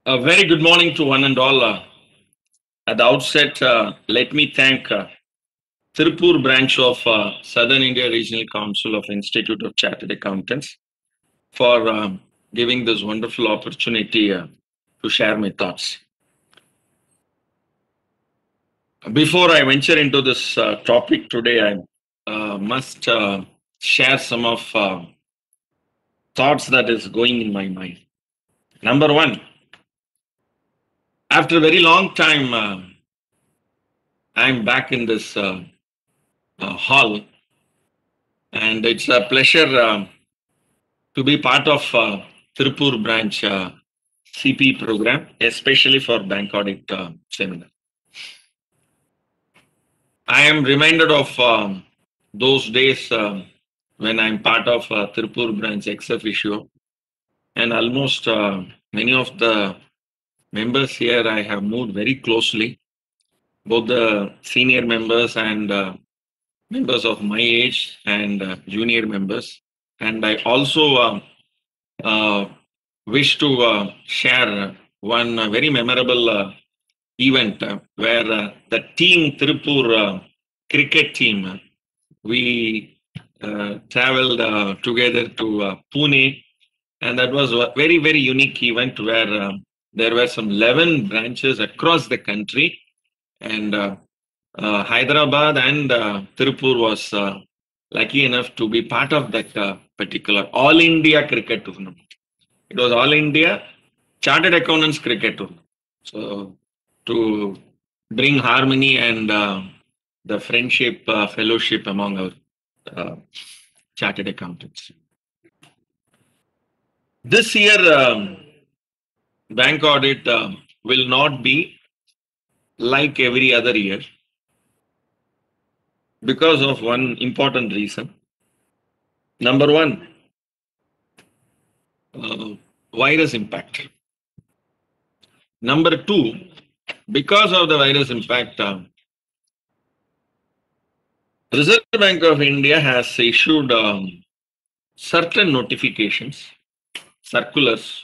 A very good morning to one and all. At the outset, let me thank Tirupur branch of Southern India Regional Council of Institute of Chartered Accountants for giving this wonderful opportunity to share my thoughts. Before I venture into this topic today, I must share some of thoughts that is going in my mind. Number one, after a very long time, I'm back in this hall, and it's a pleasure to be part of Tirupur branch CP program, especially for bank audit seminar. I am reminded of those days when I'm part of Tirupur branch ex officio, and almost many of the members here I have moved very closely, both the senior members and members of my age and junior members. And I also uh, wish to share one very memorable event where the team Tirupur cricket team we traveled together to Pune, and that was a very unique event where there were some 11 branches across the country, and Hyderabad and Tirupur was lucky enough to be part of that particular All India cricket tournament. It was All India Chartered Accountants Cricket Tournament. So to bring harmony and the friendship, fellowship among our chartered accountants. This year, bank audit will not be like every other year because of one important reason. Number one, virus impact. Number two, because of the virus impact, Reserve Bank of India has issued certain notifications, circulars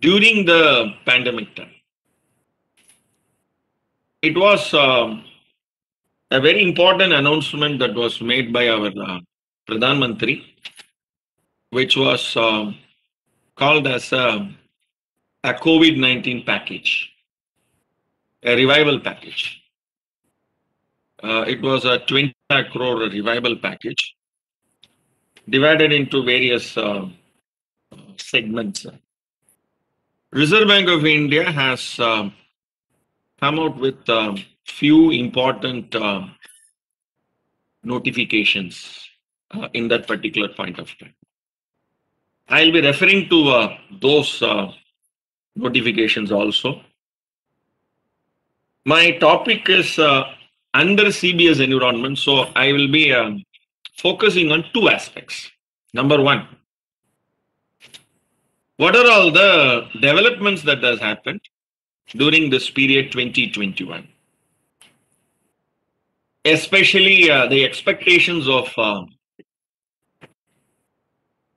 during the pandemic time. It was a very important announcement that was made by our Pradhan Mantri, which was called as a COVID-19 package, a revival package. It was a 20 crore revival package divided into various segments. Reserve Bank of India has come out with few important notifications in that particular point of time. I'll be referring to those notifications also. My topic is under CBS environment, so I will be focusing on two aspects. Number one, what are all the developments that has happened during this period 2021? Especially the expectations of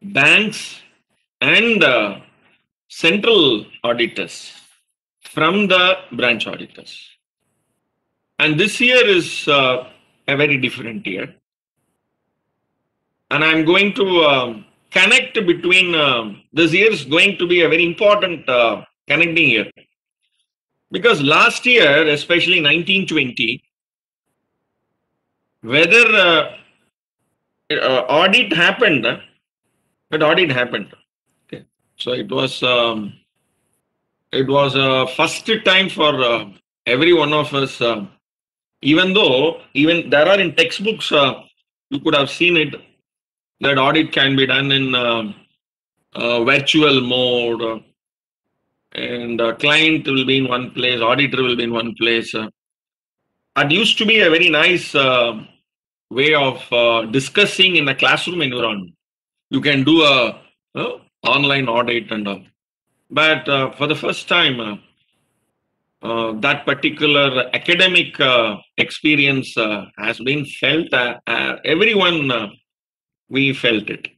banks and central auditors from the branch auditors. And this year is a very different year. And I'm going to connect between this year is going to be a very important connecting year. Because last year, especially 1920, whether audit happened, but audit happened. Okay. So it was a first time for every one of us. Even though there are in textbooks, you could have seen it that audit can be done in virtual mode, and client will be in one place, auditor will be in one place. It used to be a very nice way of discussing in a classroom environment. You can do a online audit and all. But for the first time, that particular academic experience has been felt. Everyone, we felt it.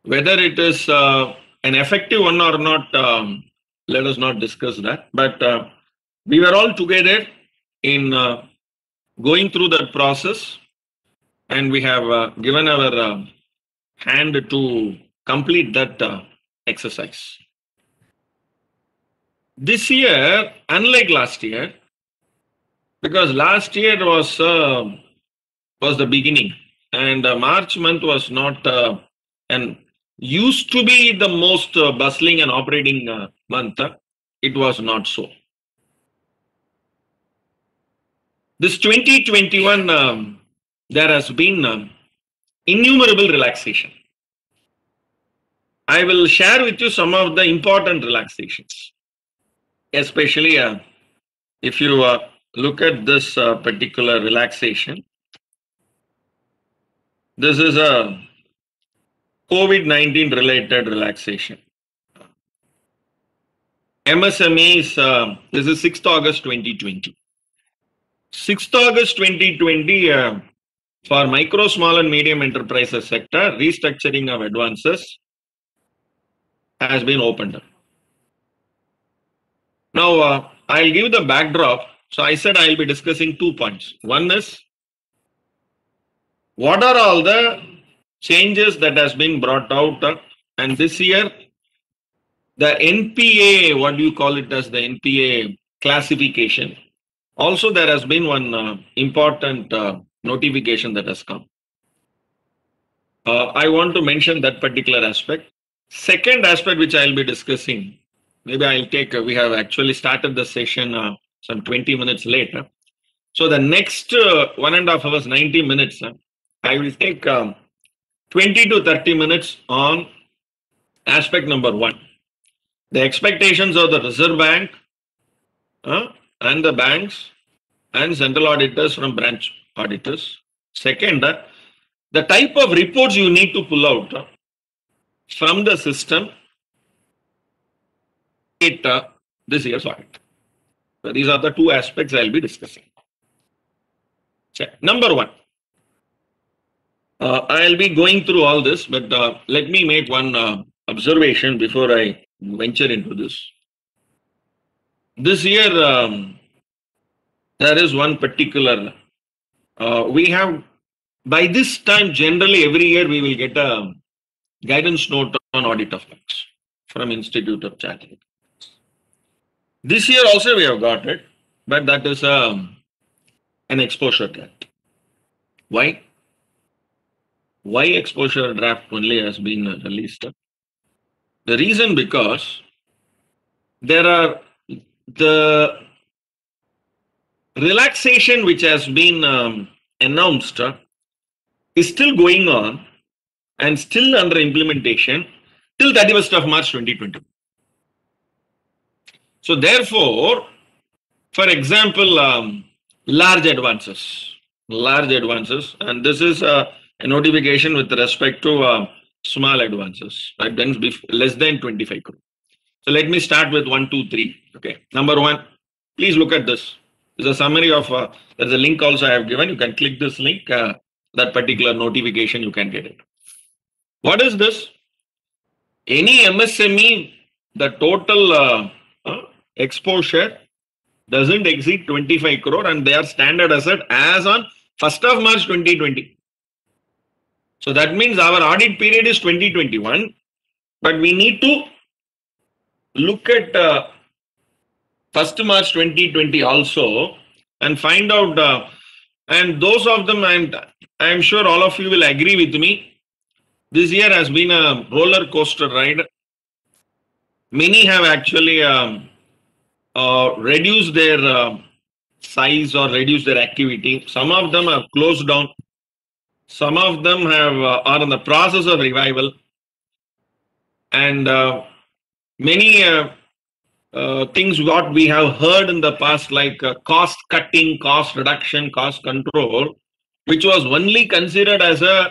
Whether it is an effective one or not, let us not discuss that. But we were all together in going through that process, and we have given our hand to complete that exercise. This year, unlike last year, because last year was the beginning, and March month was not and used to be the most bustling and operating month. It was not so. This 2021, there has been innumerable relaxation. I will share with you some of the important relaxations, especially if you look at this particular relaxation. This is a COVID-19 related relaxation. MSMEs, this is 6th August 2020. 6th August 2020, for micro, small and medium enterprises sector, restructuring of advances has been opened up. Now, I'll give the backdrop. So I said I'll be discussing 2 points. One is, what are all the changes that has been brought out? And this year, the NPA, what do you call it as the NPA classification? Also, there has been one important notification that has come. I want to mention that particular aspect. Second aspect which I'll be discussing, maybe I'll take, we have actually started the session some 20 minutes later. So the next 1.5 hours, 90 minutes, I will take 20 to 30 minutes on aspect number 1. The expectations of the Reserve Bank and the banks and central auditors from branch auditors. Second, the type of reports you need to pull out from the system this year's audit. So these are the 2 aspects I'll be discussing. Number 1, I'll be going through all this, but let me make one observation before I venture into this. This year, there is one particular, we have, by this time, generally every year we will get a guidance note on audit of banks from Institute of Chartered Accountants. This year also we have got it, but that is an exposure draft. Why? Why exposure draft only has been released? The reason because there are the relaxation which has been announced is still going on and still under implementation till 31st of March 2020. So therefore, for example, large advances, and this is a notification with respect to small advances, right? Then less than 25 crore. So let me start with 1, 2, 3. Okay. Number 1, please look at this. This is a summary of, there's a link also I have given. You can click this link, that particular notification, you can get it. What is this? Any MSME, the total exposure doesn't exceed 25 crore and they are standard asset as on 1st of March 2020. So that means our audit period is 2021, but we need to look at 1st March 2020 also and find out, and those of them, I'm sure all of you will agree with me, this year has been a roller coaster ride. Many have actually reduced their size or reduced their activity. Some of them have closed down. Some of them have are in the process of revival, and many things what we have heard in the past, like cost cutting, cost reduction, cost control, which was only considered as an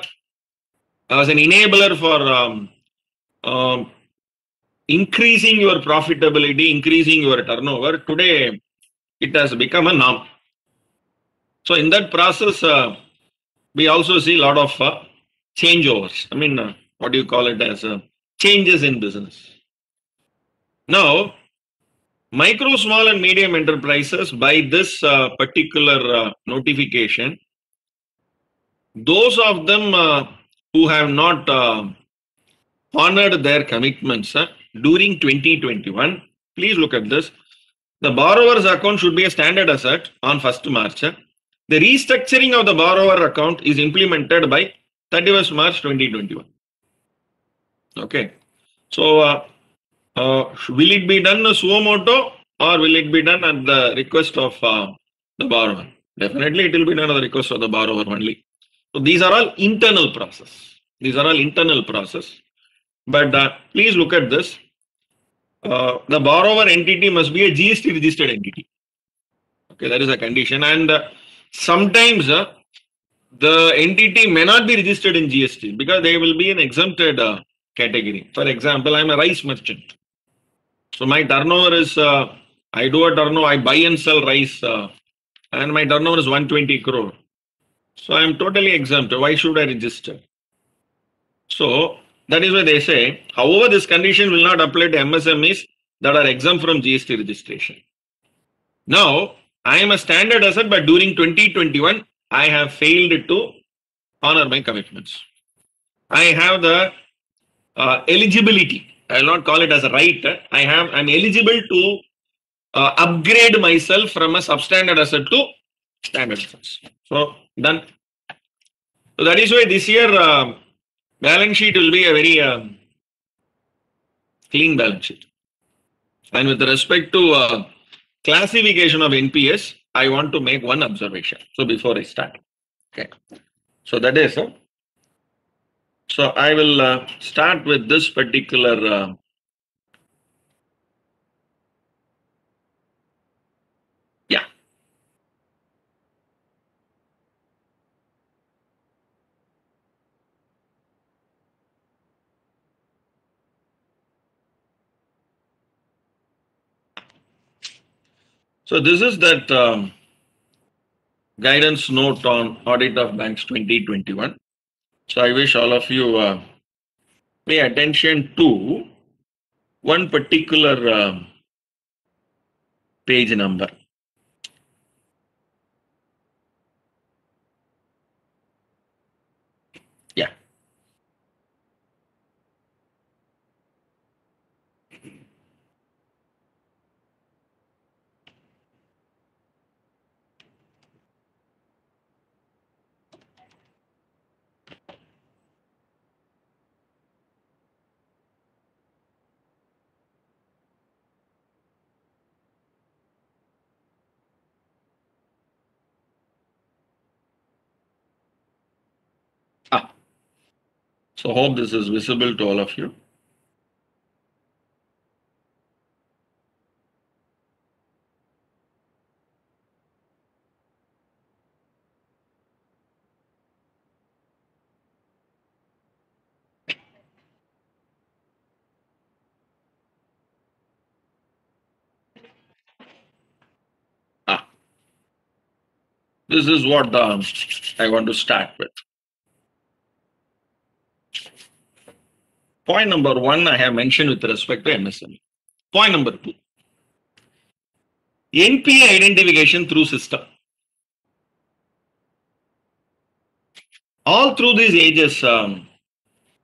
enabler for increasing your profitability, increasing your turnover. Today, it has become a norm. So in that process, we also see a lot of changeovers. I mean, what do you call it as changes in business. Now, Micro, small and medium enterprises, by this particular notification, those of them who have not honored their commitments during 2021, please look at this. The borrower's account should be a standard asset on 1st March. The restructuring of the borrower account is implemented by 31st March 2021. Okay. So, will it be done suo moto or will it be done at the request of the borrower? Definitely it will be done at the request of the borrower only. So, these are all internal process. These are all internal process. But please look at this. The borrower entity must be a GST registered entity. Okay, that is a condition. And sometimes the entity may not be registered in GST because they will be an exempted category. For example, I'm a rice merchant. So my turnover is, I do a turnover, I buy and sell rice and my turnover is 120 crore. So I'm totally exempt. Why should I register? So that is why they say, however, this condition will not apply to MSMEs that are exempt from GST registration. Now, I am a standard asset, but during 2021, I have failed to honor my commitments. I have the eligibility. I will not call it as a right. I'm eligible to upgrade myself from a substandard asset to standard assets. So done. So that is why this year balance sheet will be a very clean balance sheet. And with respect to classification of NPS, I want to make one observation. So before I start, okay. So that is so I will start with this particular yeah. So this is that guidance note on audit of banks 2021. So I wish all of you pay attention to one particular page number. Yeah. So hope this is visible to all of you. This is what I want to start with. Point number one, I have mentioned with respect to MSME. Point number two, NPA identification through system. All through these ages,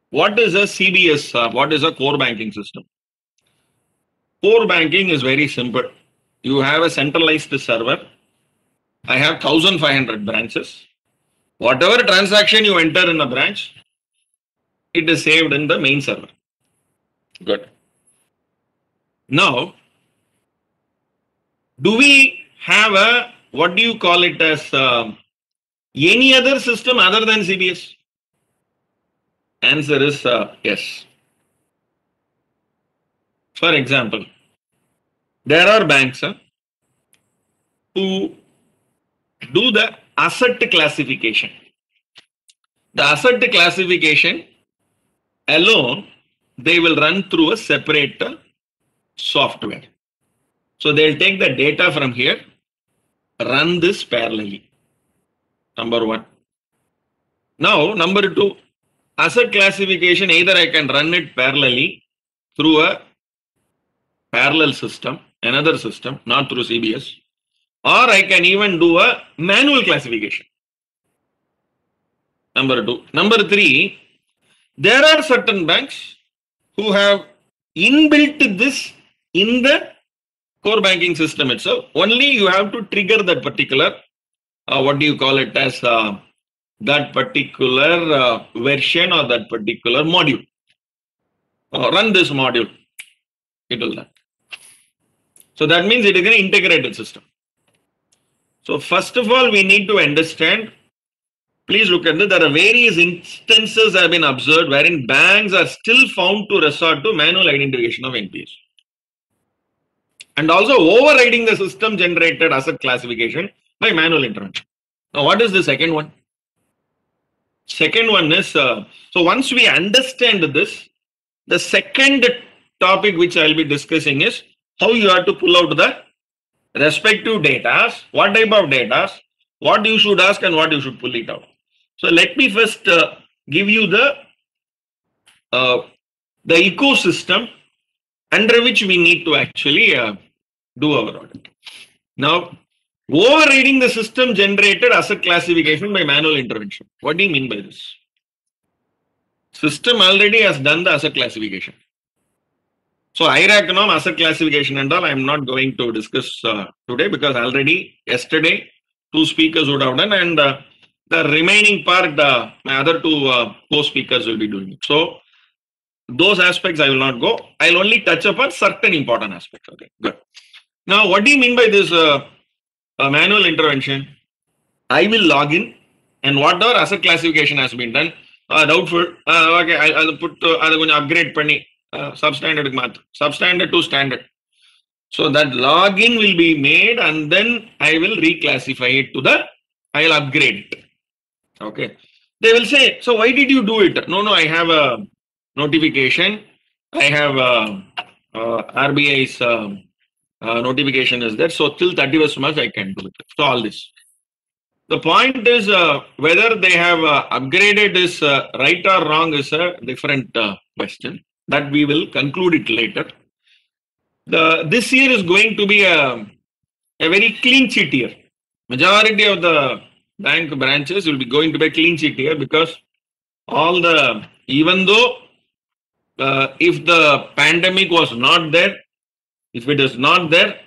what is a CBS? What is a core banking system? Core banking is very simple. You have a centralized server. I have 1,500 branches. Whatever transaction you enter in a branch, it is saved in the main server. Good. Now, do we have a, what do you call it as, any other system other than CBS? Answer is yes. For example, there are banks who do the asset classification. The asset classification alone, they will run through a separate software. So they'll take the data from here, run this parallelly. Number one. Now, number two, asset classification, either I can run it parallelly through a parallel system another system, not through CBS, or I can even do a manual classification. Number 2. Number 3, there are certain banks who have inbuilt this in the core banking system itself. Only you have to trigger that particular, what do you call it as, that particular version or that particular module. Run this module, it will run. So that means it is an integrated system. So first of all, we need to understand, please look at this, there are various instances have been observed wherein banks are still found to resort to manual identification of NPAs. And also overriding the system generated asset classification by manual intervention. Now what is the second one? Second one is, so once we understand this, the second topic which I will be discussing is how you have to pull out the respective data, what type of data, what you should ask and what you should pull it out. So let me first give you the ecosystem under which we need to actually do our audit. Now, overriding the system generated asset classification by manual intervention. What do you mean by this? System already has done the asset classification. So IRAC norm asset classification and all I am not going to discuss today, because already yesterday 2 speakers would have done, and the remaining part my other 2 co-speakers will be doing it. So those aspects I will not go. I will only touch upon certain important aspects. Okay, good. Now what do you mean by this manual intervention? I will log in and whatever asset classification has been done, doubtful, okay, I'll put upgrade panni substandard to standard. So that login will be made and then I will reclassify it to the, I will upgrade it. Okay. They will say, so why did you do it? No, I have a notification. I have RBI's notification is there. So till 31st March I can do it. So all this. The point is whether they have upgraded this right or wrong is a different question that we will conclude it later. This year is going to be a very clean sheet year. Majority of the bank branches will be going to be a clean sheet year, because all the, even though if the pandemic was not there, if it is not there,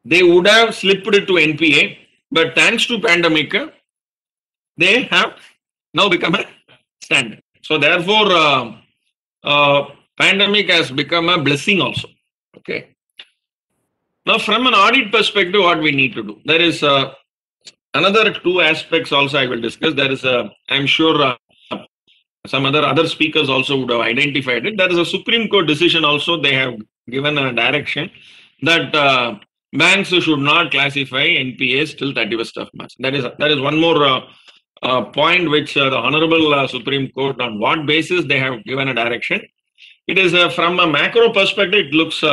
they would have slipped it to NPA, but thanks to pandemic, they have now become a standard. So therefore, pandemic has become a blessing also. Okay. Now, from an audit perspective, what we need to do? There is another 2 aspects also I will discuss. There is I'm sure some other speakers also would have identified it. There is a Supreme Court decision also. They have given a direction that banks should not classify NPAs till 31st of March. That is one more point which the Honorable Supreme Court, on what basis they have given a direction. It is from a macro perspective, it looks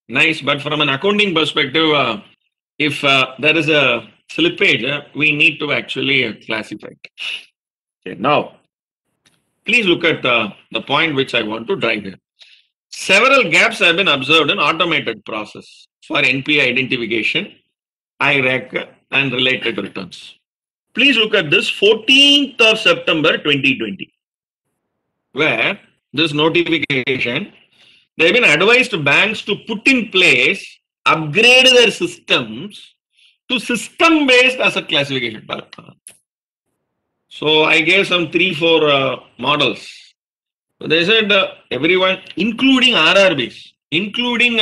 nice, but from an accounting perspective, if there is a slippage, we need to actually classify it. Okay, now, please look at the point which I want to drive here. Several gaps have been observed in automated process for NPA identification, IRAC, and related returns. Please look at this 14th of September 2020, where this notification, they have been advised banks to put in place, upgrade their systems to system-based asset classification. So I gave some 3-4 models. So they said everyone, including RRBs, including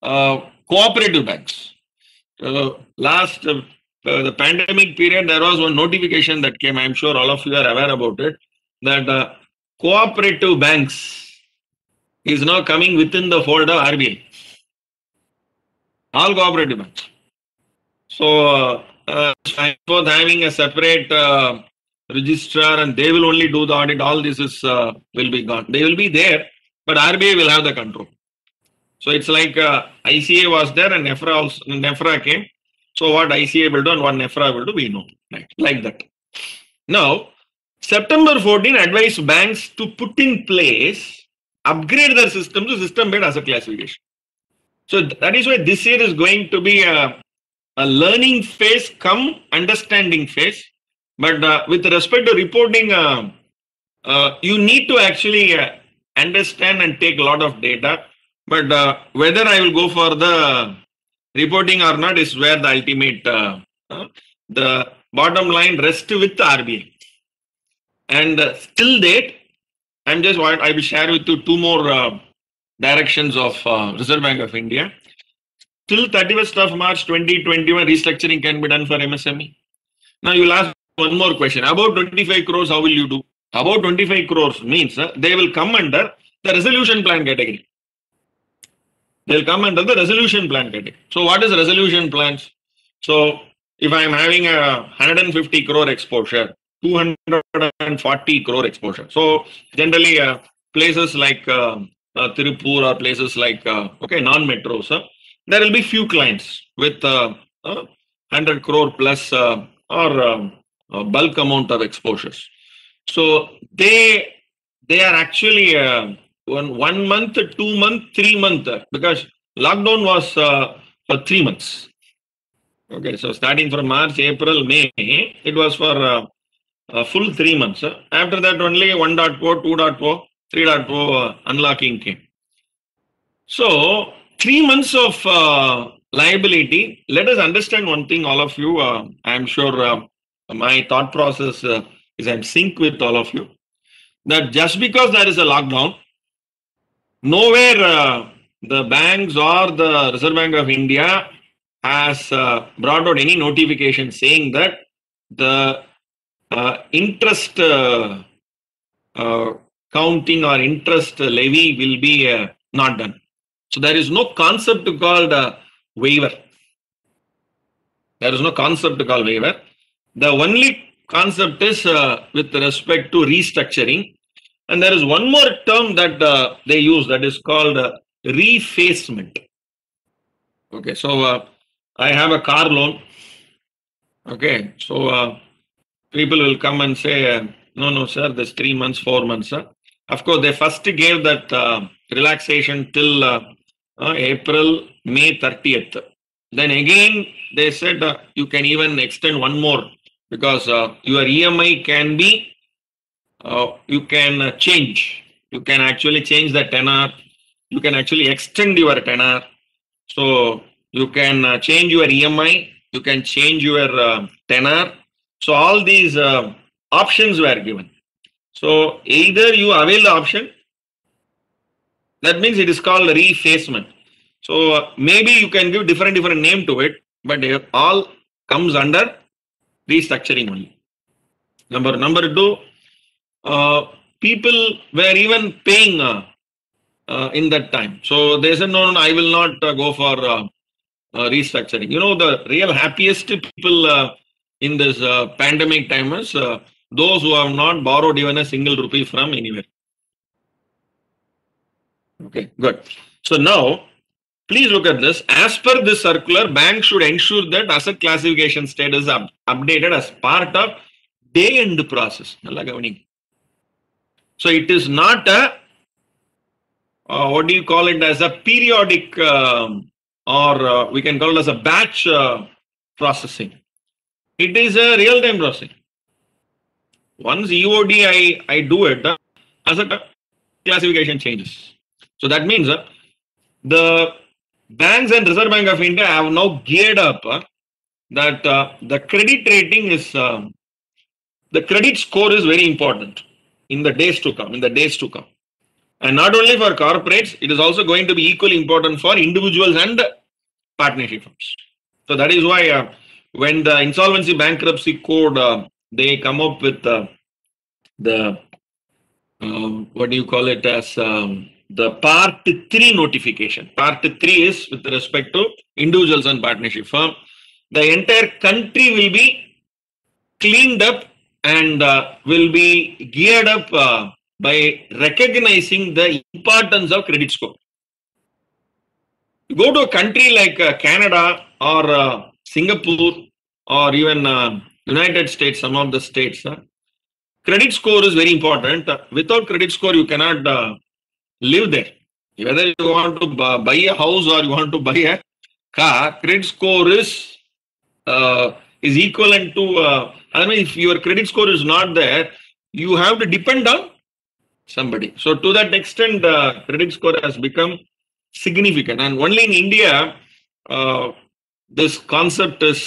cooperative banks. Last the pandemic period, there was one notification that came. I'm sure all of you are aware about it. That cooperative banks is now coming within the fold of RBI. All cooperative banks. So both having a separate registrar and they will only do the audit. All this is will be gone. They will be there, but RBI will have the control. So it's like ICA was there and NEFRA came. So what ICA will do and what NEFRA will do, we know, right? Like that. Now, September 14 advised banks to put in place upgrade their system to system-based asset classification. So that is why this year is going to be a learning phase, come understanding phase. But with respect to reporting, you need to actually understand and take a lot of data. But whether I will go for the reporting or not is where the ultimate, the bottom line rests with the RBI. And till date, I will share with you two more directions of Reserve Bank of India. Till 31st of March 2021, restructuring can be done for MSME. Now you will ask one more question. About 25 crores, how will you do? About 25 crores means they will come under the resolution plan category. They will come under the resolution plan category. So what is resolution plans? So if I am having a 150 crore exposure, 240 crore exposure. So generally places like Tirupur or places like non-metros, there will be few clients with 100 crore plus or bulk amount of exposures. So they are actually 1 month, 2 month, 3 month, because lockdown was for 3 months. Okay, so starting from March, April, May, it was for full 3 months. After that, only 1.4, 2.4, 3.4 unlocking came. So 3 months of liability. Let us understand one thing, all of you. I'm sure my thought process is in sync with all of you. That just because there is a lockdown, nowhere the banks or the Reserve Bank of India has brought out any notification saying that the interest counting or interest levy will be not done. So there is no concept called waiver. There is no concept called waiver. The only concept is with respect to restructuring. And there is one more term that they use, that is called refacement. Okay, so I have a car loan. Okay, so people will come and say, no, sir, this 3 months, 4 months. Of course, they first gave that relaxation till April, May 30th. Then again, they said you can even extend one more because your EMI can be, you can change. You can actually change the tenor. You can actually extend your tenor. So you can change your EMI. You can change your tenor. So all these options were given. So either you avail the option, that means it is called refacement. So maybe you can give different name to it, but it all comes under restructuring only. Number two, people were even paying in that time. So they said, no, I will not go for restructuring. You know, the real happiest people in this pandemic time is those who have not borrowed even a single rupee from anywhere. Okay, good. So now, please look at this. As per this circular, banks should ensure that asset classification status is updated as part of day-end process. So it is not a, what do you call it, as a periodic or we can call it as a batch processing. It is a real-time processing. Once EOD I do it, asset classification changes. So that means the banks and Reserve Bank of India have now geared up that the credit rating is, the credit score is very important in the days to come, And not only for corporates, it is also going to be equally important for individuals and partnership firms. So that is why when the Insolvency Bankruptcy Code, they come up with the what do you call it as the Part 3 notification. Part 3 is with respect to individuals and partnership firm. The entire country will be cleaned up and will be geared up by recognizing the importance of credit score. You go to a country like Canada or Singapore or even United States, some of the states, credit score is very important. Without credit score, you cannot live there. Whether you want to buy a house or you want to buy a car, credit score is equivalent to. I mean, if your credit score is not there, you have to depend on somebody. So to that extent, credit score has become significant, and only in India, this concept is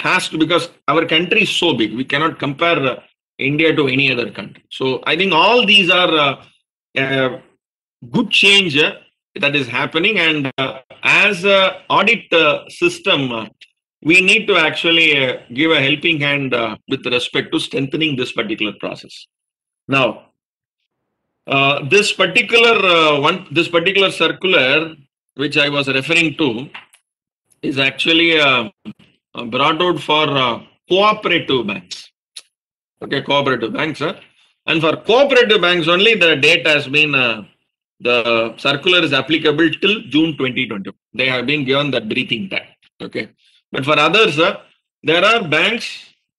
has to, because our country is so big, we cannot compare India to any other country. So I think all these are good change that is happening, and as a audit system, we need to actually give a helping hand with respect to strengthening this particular process. Now, this particular circular which I was referring to is actually brought out for cooperative banks. Okay, cooperative banks, and for cooperative banks only the date has been the circular is applicable till June 2020. They have been given that breathing time. Okay, but for others, there are banks.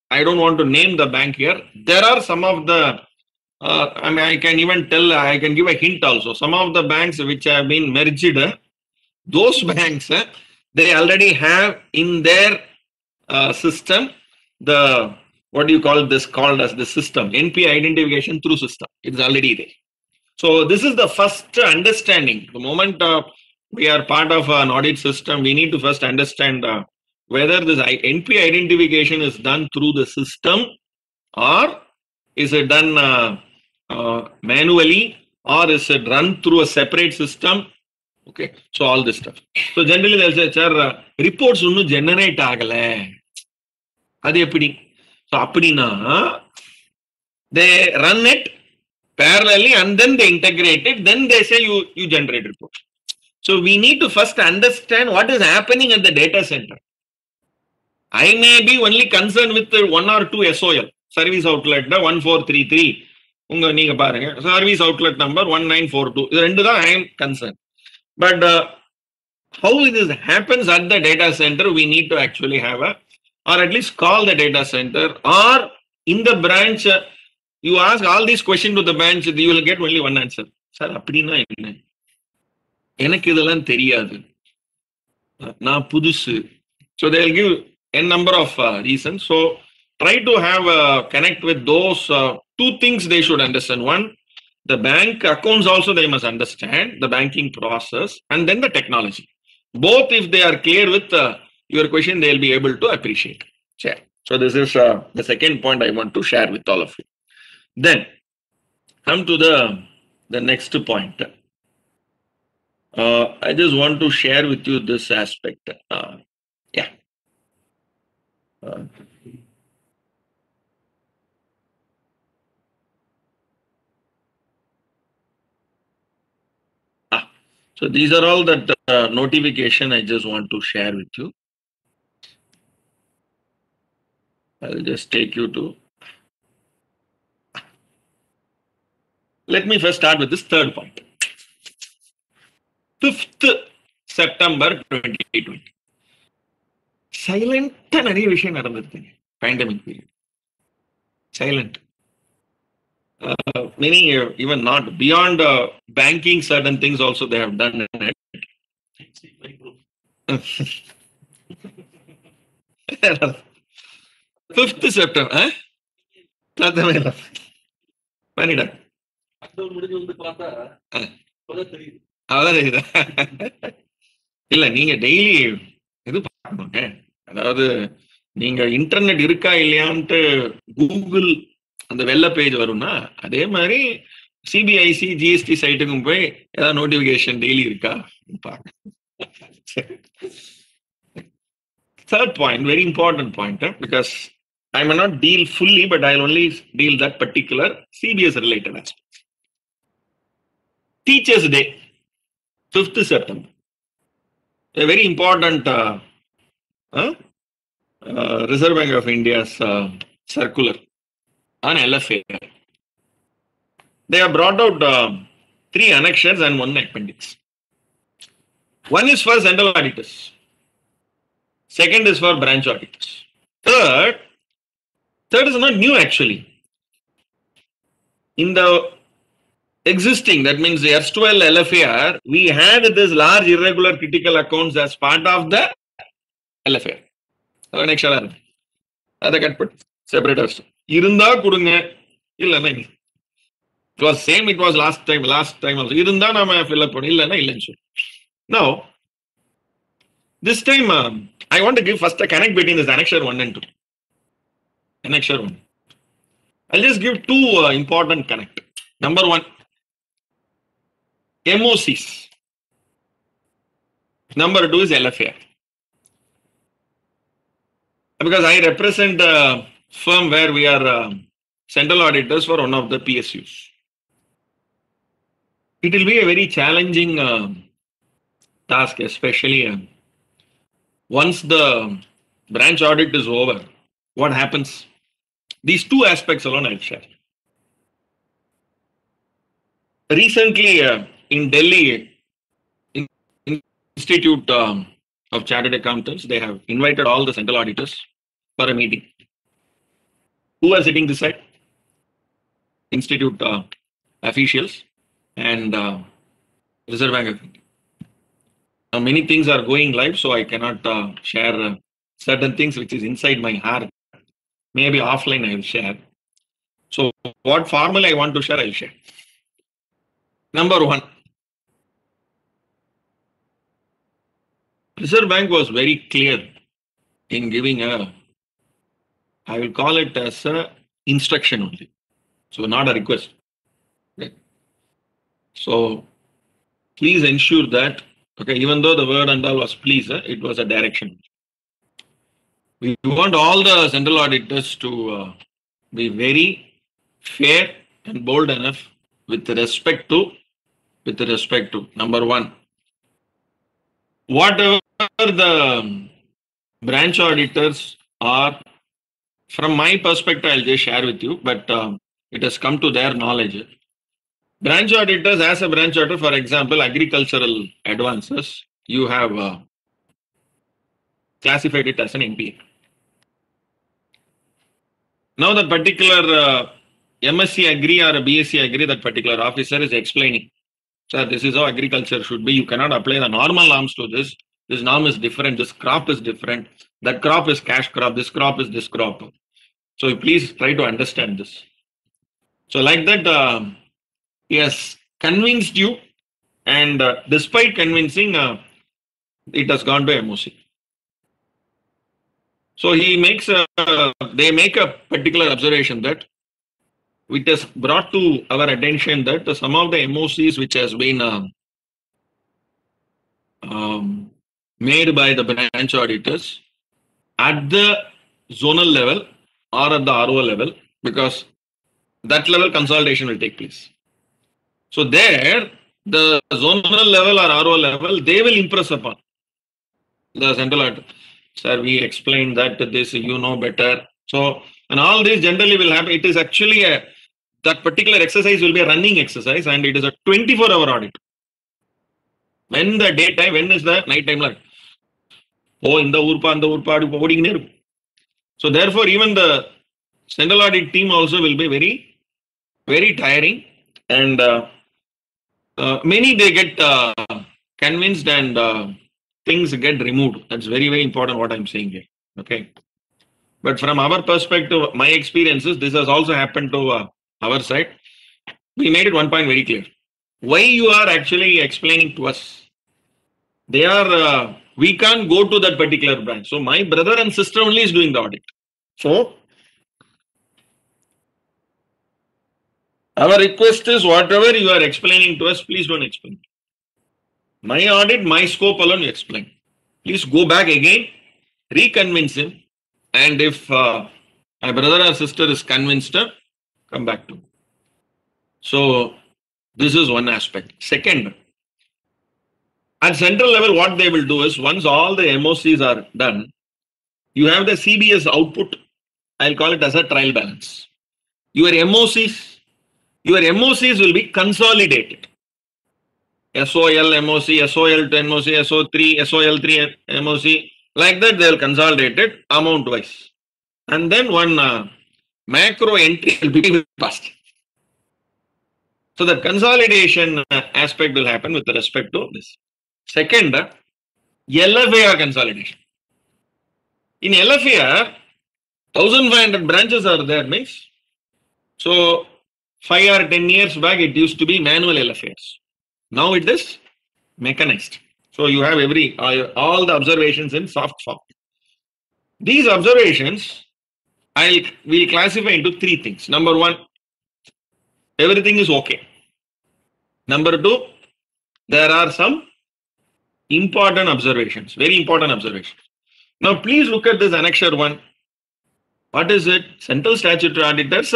I don't want to name the bank here. There are some of the I mean, I can even tell, I can give a hint also. Some of the banks which have been merged, those banks, they already have in their system the, what do you call this, called as the system, NPA identification through system. It's already there. So this is the first understanding. The moment we are part of an audit system, we need to first understand whether this NPA identification is done through the system, or is it done manually, or is it run through a separate system? Okay, so all this stuff. So generally they'll say, sir, reports unnu generate agale. Adu eppadi? So appadina, they run it parallelly and then they integrate it, then they say you generate reports. So we need to first understand what is happening at the data center. I may be only concerned with the 1 or 2 SOL, service outlet 1433. Service outlet number 1942. I am concerned. But how this happens at the data center, we need to actually have or at least call the data center, or in the branch, you ask all these questions to the branch, you will get only one answer. Sir, appadina enna? Enakku idella theriyadu. Na pudusu. So they will give a number of reasons. So try to have connect with those 2 things they should understand. One, the bank accounts also they must understand the banking process, and then the technology. Both, if they are clear with your question, they will be able to appreciate. Share. So this is the second point I want to share with all of you. Then come to the next point. I just want to share with you this aspect. Yeah. So these are all that notification I just want to share with you. I'll just take you to. Let me first start with this third point. 5th September 2020. Silent நிறைய விஷயம் நடந்திருக்குங்க pandemic period. Silent. Meaning even not beyond banking, certain things also they have done in it. 5th September. பண்ணிடா அதான் இல்ல, நீங்க daily இது பார்க்கணுங்க. அதாவது நீங்க internet இருக்கா இல்லையான்ட்டு கூகுள் அந்த வெள்ள பேஜ் வரும்னா, அதே மாதிரி சிபிஐசி ஜிஎஸ்டி சைட்டுக்கும் போய் ஏதாவது நோட்டிபிகேஷன் டெய்லி இருக்கா பாருங்க. Third point, very important point, because I may not deal fully, but I'll only deal that particular CBS related aspect. Teachers Day, 5th September. A very important Reserve Bank of India's circular on LFA. They have brought out 3 annexures and 1 appendix. One is for general auditors. Second is for branch auditors. Third is not new actually. In the existing, that means the erstwhile LFAR, we had this large irregular critical accounts as part of the LFAR. Next அதை cut பண்ணி separate அடிச்சிட்டோம். இருந்தா கொடுங்க, இல்லைன்னா it was same, it was last time also. இருந்தா நாம fill up பண்ணி, இல்லைன்னா இல்லைன்னு சொல்லி. Now, this time I want to give first a connect between this annexure 1 and 2. Annexure 1. I'll just give two important connect. Number 1, MOCs. Number 2 is LFAR. Because I represent a firm where we are central auditors for one of the PSUs. It will be a very challenging task, especially once the branch audit is over. What happens? These two aspects alone I'll share. Recently in Delhi, Institute of Chartered Accountants, they have invited all the central auditors for a meeting. Who are sitting this side? Institute officials and Reserve Bank of India. Now, many things are going live, so I cannot share certain things which is inside my heart. Maybe offline I will share. So what formally I want to share, I will share. Number 1, Reserve Bank was very clear in giving I will call it as a instruction only. So not a request. Okay. So please ensure that, okay, even though the word and all was please, it was a direction. We want all the central auditors to be very fair and bold enough with respect to number 1, whatever the branch auditors are, from my perspective, I'll just share with you, but it has come to their knowledge. Branch auditors, as a branch auditor, for example, agricultural advances, you have classified it as an NPA. Now that particular MSc Agri or a BSc Agri, that particular officer is explaining, sir, this is how agriculture should be. You cannot apply the normal norms to this. This norm is different. This crop is different. That crop is cash crop. This crop is this crop. So please try to understand this. So like that, he has convinced you, and despite convincing, it has gone to MOC. So they make a particular observation that it has brought to our attention that some of the MOCs which has been made by the branch auditors at the zonal level or at the RO level, because that level consolidation will take place. So there, the zonal level or RO level, they will impress upon the central auditor. Sir, we explained that this, you know better. So, and all this generally will happen. It is actually that particular exercise will be a running exercise, and it is a 24-hour audit. When the daytime, when is the night time? Oh, in the urpa, and the urpa, so therefore, even the central audit team also will be very, very tiring, and many they get convinced and things get removed. That's very, very important what I'm saying here. Okay. But from our perspective, my experiences, this has also happened to our side. We made it one point very clear. Why you are actually explaining to us? They are, we can't go to that particular branch. So my brother and sister only is doing the audit. So our request is whatever you are explaining to us, please don't explain. My audit, my scope alone you explain. Please go back again, reconvince him, and if my brother or sister is convinced, come back to me. So this is one aspect. Second, at central level, what they will do is, once all the MOCs are done, you have the CBS output. I'll call it as a trial balance. Your MOCs will be consolidated. SOL MOC, SOL to MOC, SO3, SOL3 MOC, like that they will consolidate it amount wise. And then one macro entry will be passed. So that consolidation aspect will happen with respect to this. Second, LFAR consolidation. In LFAR, 1500 branches are there, means. So 5 or 10 years back, it used to be manual LFARs. Now it is mechanized. So you have all the observations in soft form. These observations, we'll classify into 3 things. Number 1, everything is okay. Number 2, there are some important observations, very important observations. Now please look at this annexure 1. What is it? Central Statutory Auditors,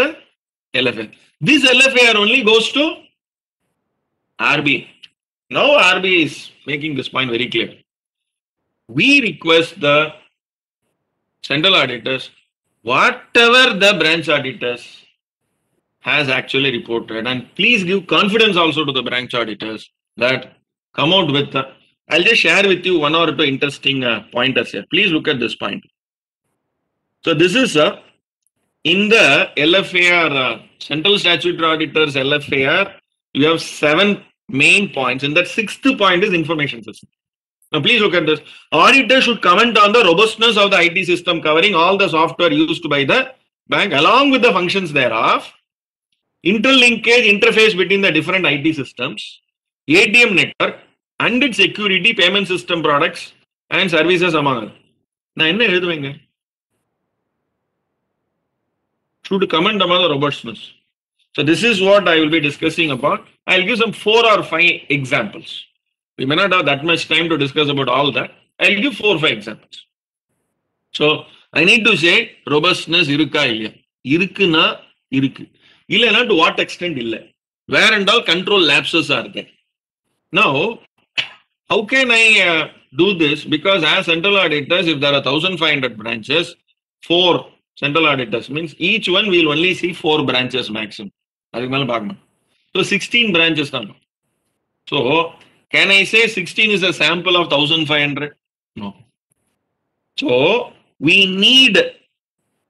LFAR. This LFAR only goes to RBI. Now RBI is making this point very clear. We request the central auditors, whatever the branch auditors has actually reported, and please give confidence also to the branch auditors that come out with. I'll just share with you 1 or 2 interesting pointers here. Please look at this point. So this is in the LFAR, Central Statutory Auditors LFAR, you have 7 main points. And that 6th point is information system. Now please look at this. Auditor should comment on the robustness of the IT system covering all the software used by the bank along with the functions thereof, interlinkage interface between the different IT systems, ATM network and its security, payment system products and services among others. Now enna eluduveenga? Should comment about the robustness. So this is what I will be discussing about. I'll give some 4 or 5 examples. We may not have that much time to discuss about all that. I'll give 4 or 5 examples. So I need to say robustness irukka illaya. Irukuna irukku. Illana to what extent illa. Where and all control lapses are there. Now, how can I do this? Because as central auditors, if there are 1500 branches, 4 central auditors means each one will only see 4 branches maximum. So 16 branches. So can I say 16 is a sample of 1500? No. So we need,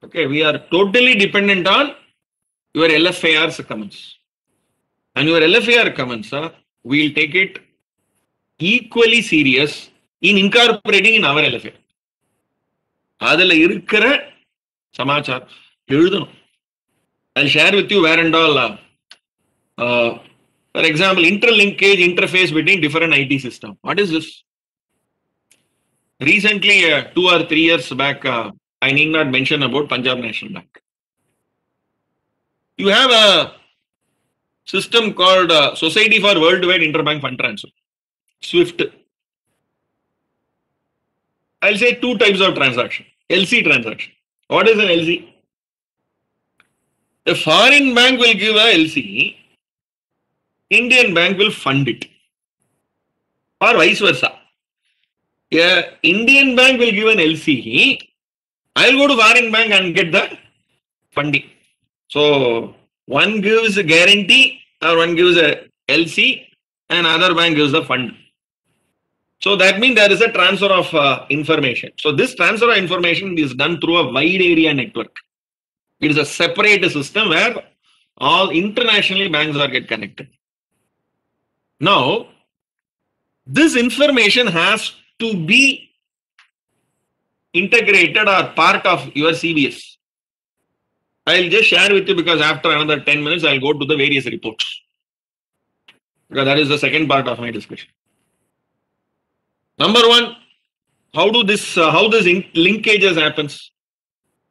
okay, we are totally dependent on your LFAR's comments. And your LFAR comments, we'll take it equally serious in incorporating in our LFAR. Adala irukra samachar eludhanum. I'll share with you where and all. For example, interlinkage interface between different IT systems. What is this? Recently, 2 or 3 years back, I need not mention about Punjab National Bank. You have a system called Society for Worldwide Interbank Fund Transfer, SWIFT. I'll say 2 types of transaction. LC transaction. What is an LC? A foreign bank will give a LC, Indian bank will fund it, or vice versa. A Indian bank will give an LC, I'll go to foreign bank and get the funding. So one gives a guarantee or one gives a LC and other bank gives the fund. So that means there is a transfer of information. So this transfer of information is done through a wide area network. It is a separate system where all internationally banks are get connected. Now, this information has to be integrated or part of your CBS. I'll just share with you because after another 10 minutes, I'll go to the various reports. Because that is the second part of my discussion. Number 1, how this linkages happens?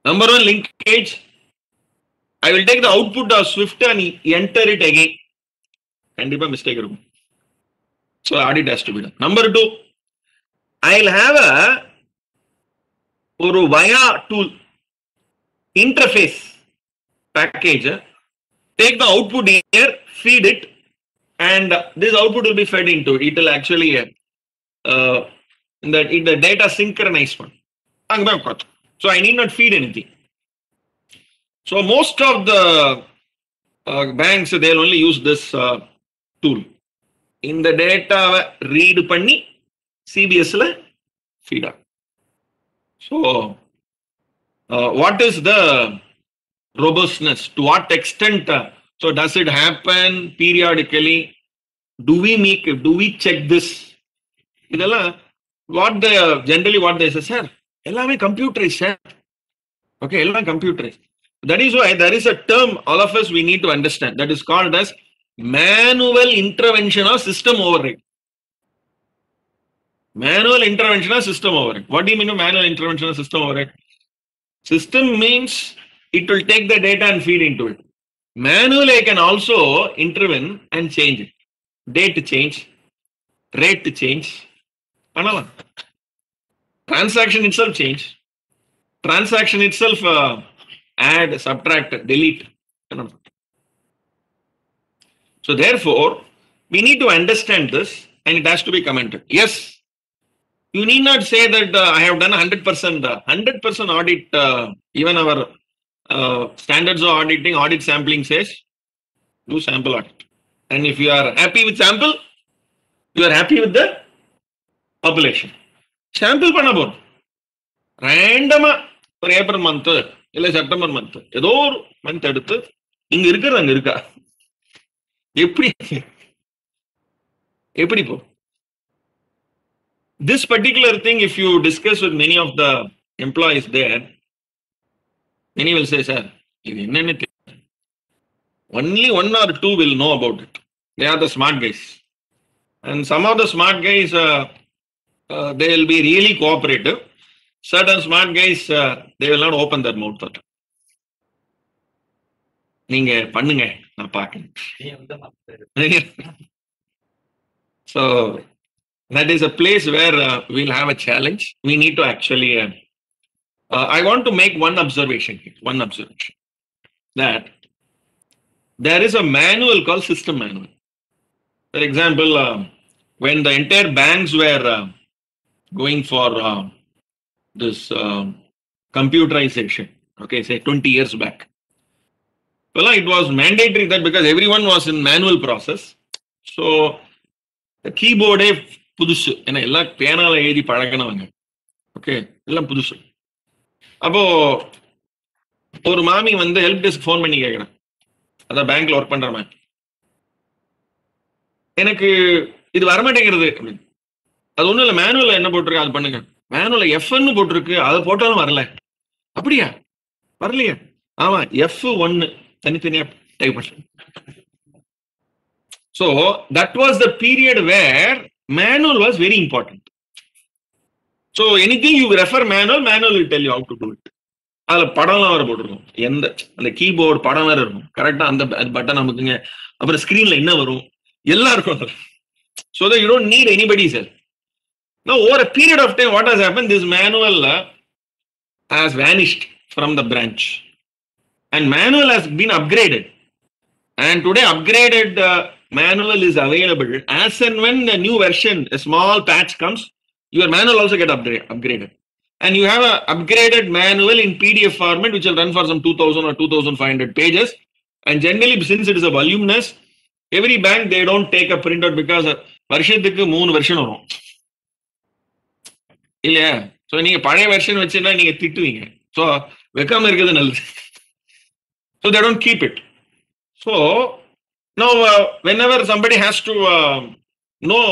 Number 1 linkage, I will take the output of SWIFT and enter it again. And if a mistake, so audit has to be done. Number 2, I'll have a via tool interface package. Take the output here, feed it, and this output will be fed into it. It will actually the data synchronized one. So I need not feed anything. So most of the banks, they'll only use this tool. In the data read panni CBS la feed up. So what is the robustness? To what extent So does it happen periodically? Do we check this? What they say, sir, ellame computerized, sir. Okay, ellame computerized. That is why there is a term all of us we need to understand that is called as manual intervention or system override. Manual intervention or system override. What do you mean by manual intervention or system override? System means it will take the data and feed into it. Manually, I can also intervene and change it. Date change, rate change. Transaction itself change. Transaction itself add, subtract, delete. So therefore, we need to understand this and it has to be commented. Yes, you need not say that I have done 100% audit. Even our standards of auditing, audit sampling says do sample audit. And if you are happy with sample, you are happy with the population. Sample பண்ண போறோம். ரேண்டமா ஒரு April month இல்ல September month ஏதோ ஒரு month எடுத்து இங்க இருக்கிறது அங்க இருக்கா எப்படி போ this particular thing if you discuss with many of the employees there, many will say, sir, only one or two will know about it. They are the smart guys. And some of the smart guys, they will be really cooperative. Certain smart guys, they will not open their mouth. நீங்க பண்ணுங்க நான் பார்க்கணும். So that is a place where we'll have a challenge. We need to actually I want to make one observation here, that there is a manual called system manual. For example, when the entire banks were going for this computerization, okay, say 20 years back. Well, it was mandatory that because everyone was in manual process. So the keyboard புதுசு ஏன்னா எல்லாம் பேனால எழுதி பழகினவங்க. Okay, எல்லாம் புதுசு. அப்போ ஒரு மாமி வந்து ஹெல்ப் டெஸ்க் ஃபோன் பண்ணி கேட்குறேன், அதான் பேங்க்ல ஒர்க் பண்ற மாதிரி, எனக்கு இது வரமாட்டேங்கிறது அப்படின்னு. அது ஒன்றும் இல்லை, மேனுவல்ல என்ன போட்டிருக்கு அது பண்ணுங்க. மேனுவல்ல எஃப்னு போட்டிருக்கு, அதை போட்டாலும் வரல. அப்படியா, வரலையா? ஆமா, F1 தனித்தனியா டைப் பண்ண. So that was the period where manual was very important. So anything you refer manual will tell you how to do it. அதுல படம்லாம் வர போட்டிருக்கும், எந்த அந்த கீபோர்டு படம் வேற இருக்கும், கரெக்டா அந்த பட்டன் அமுக்குங்க, அப்புறம் ஸ்கிரீன்ல என்ன வரும் எல்லாம் இருக்கும். So that you don't need anybody's help. Now over a period of time, what has happened? This manual has vanished from the branch, and manual has been upgraded. And today upgraded manual is available. As and when the new version, a small patch comes, your manual also get upgraded. And you have a upgraded manual in PDF format which will run for some 2000 or 2500 pages. And generally, since it is a voluminous, every bank, they don't take a printout because வருஷத்துக்கு 3 வருஷன் வரும் இல்லையா? So நீங்க பழைய version வச்சுன்னா நீங்க திட்டுவீங்க. So வைக்காம இருக்கிறது நல்லது. So they don't keep it. So now whenever somebody has to know,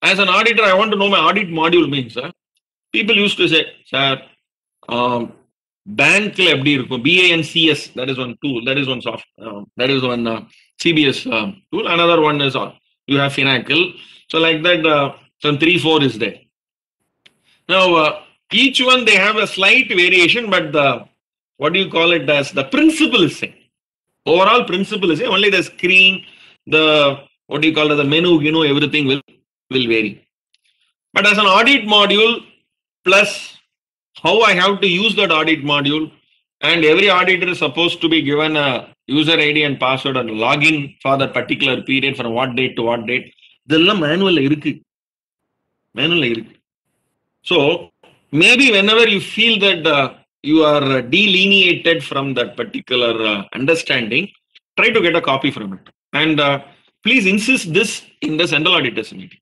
as an auditor, I want to know my audit module means. People used to say, sir, bankla eppadi irukum, BANCS, that is one tool, that is one that is one CBS tool. Another one is you have Finacle. So like that, some 3-4 is there. Now each one they have a slight variation, but the what do you call it as the principle is same. Overall principle is same. Only the screen, the what do you call it, the menu, everything will vary. But as an audit module, plus how I have to use that audit module, and every auditor is supposed to be given a user ID and password and login for that particular period from what date to what date. இதெல்லாம் manual இருக்கு. So maybe whenever you feel that you are delineated from that particular understanding, try to get a copy from it. And please insist this in the central auditors meeting.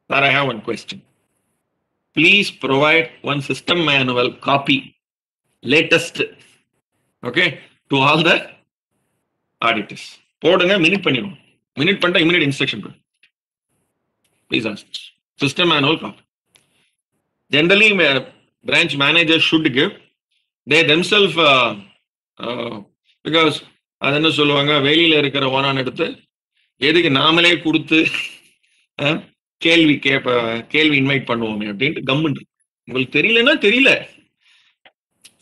Sir, I have one question. Please provide one system manual copy, latest, okay, to all the auditors. போடுங்க minute பண்ணிடுவோம். Minute பண்ணிட்டா immediate instruction. Please ask. System manual copy. Generally, branch managers should give. They themselves, because அது என்ன சொல்லுவாங்க, வெளியில இருக்கிற ஓனான் எடுத்து எதுக்கு நாமளே கொடுத்து கேள்வி இன்வைட் பண்ணுவோமே அப்படின்ட்டு கம்முன்னு உங்களுக்கு தெரியலன்னா தெரியல.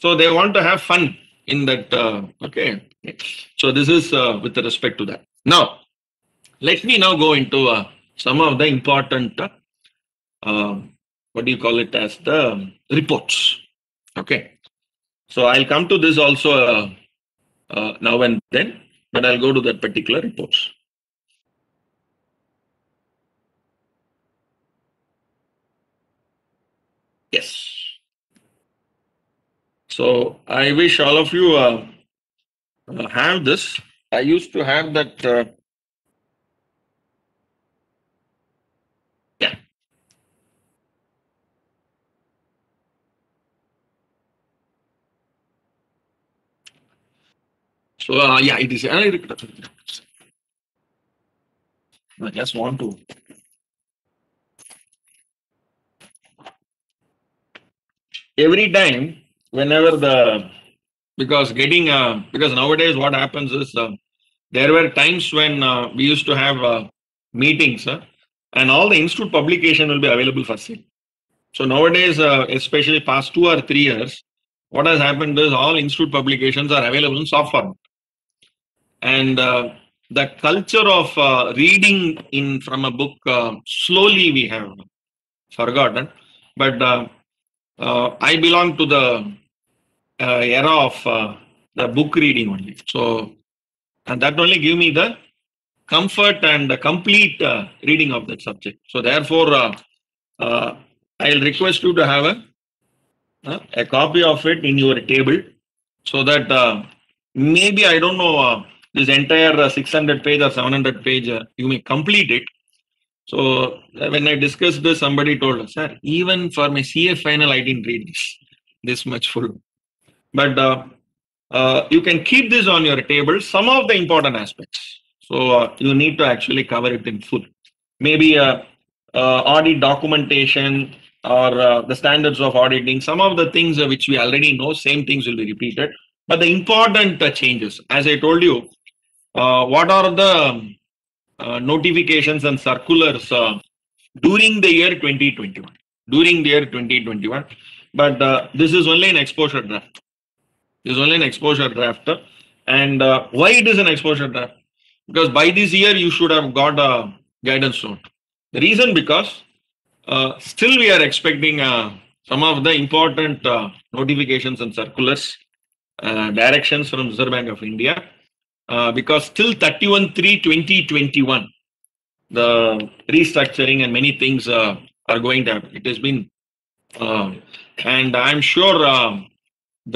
So they want to have fun in that. Okay. So this is with respect to that. Now, let me now go into some of the important, what do you call it, as the reports. Okay. So I'll come to this also now and then, but I'll go to that particular reports. Yes. So I wish all of you have this. I used to have that. Yeah. So yeah, it is. I just want to. Every time, whenever because nowadays what happens is there were times when we used to have meetings and all the institute publication will be available for sale. So nowadays, especially past 2 or 3 years, what has happened is all institute publications are available in soft format. And the culture of reading from a book, slowly we have forgotten. But I belong to the era of the book reading only. So, and that only give me the comfort and the complete reading of that subject. So therefore, I'll request you to have a copy of it in your table, so that maybe, I don't know, this entire 600 page or 700 page, you may complete it. So when I discussed this, somebody told us, sir, even for my CA final, I didn't read this much full. But you can keep this on your table, some of the important aspects. So you need to actually cover it in full. Maybe audit documentation or the standards of auditing, some of the things which we already know, same things will be repeated. But the important changes, as I told you, what are the notifications and circulars during the year 2021. During the year 2021. But this is only an exposure draft. This is only an exposure draft. And why it is an exposure draft? Because by this year, you should have got a guidance note. The reason, because still we are expecting some of the important notifications and circulars, directions from Reserve Bank of India, because till 31/3/2021, the restructuring and many things are going to happen. It has been, and I'm sure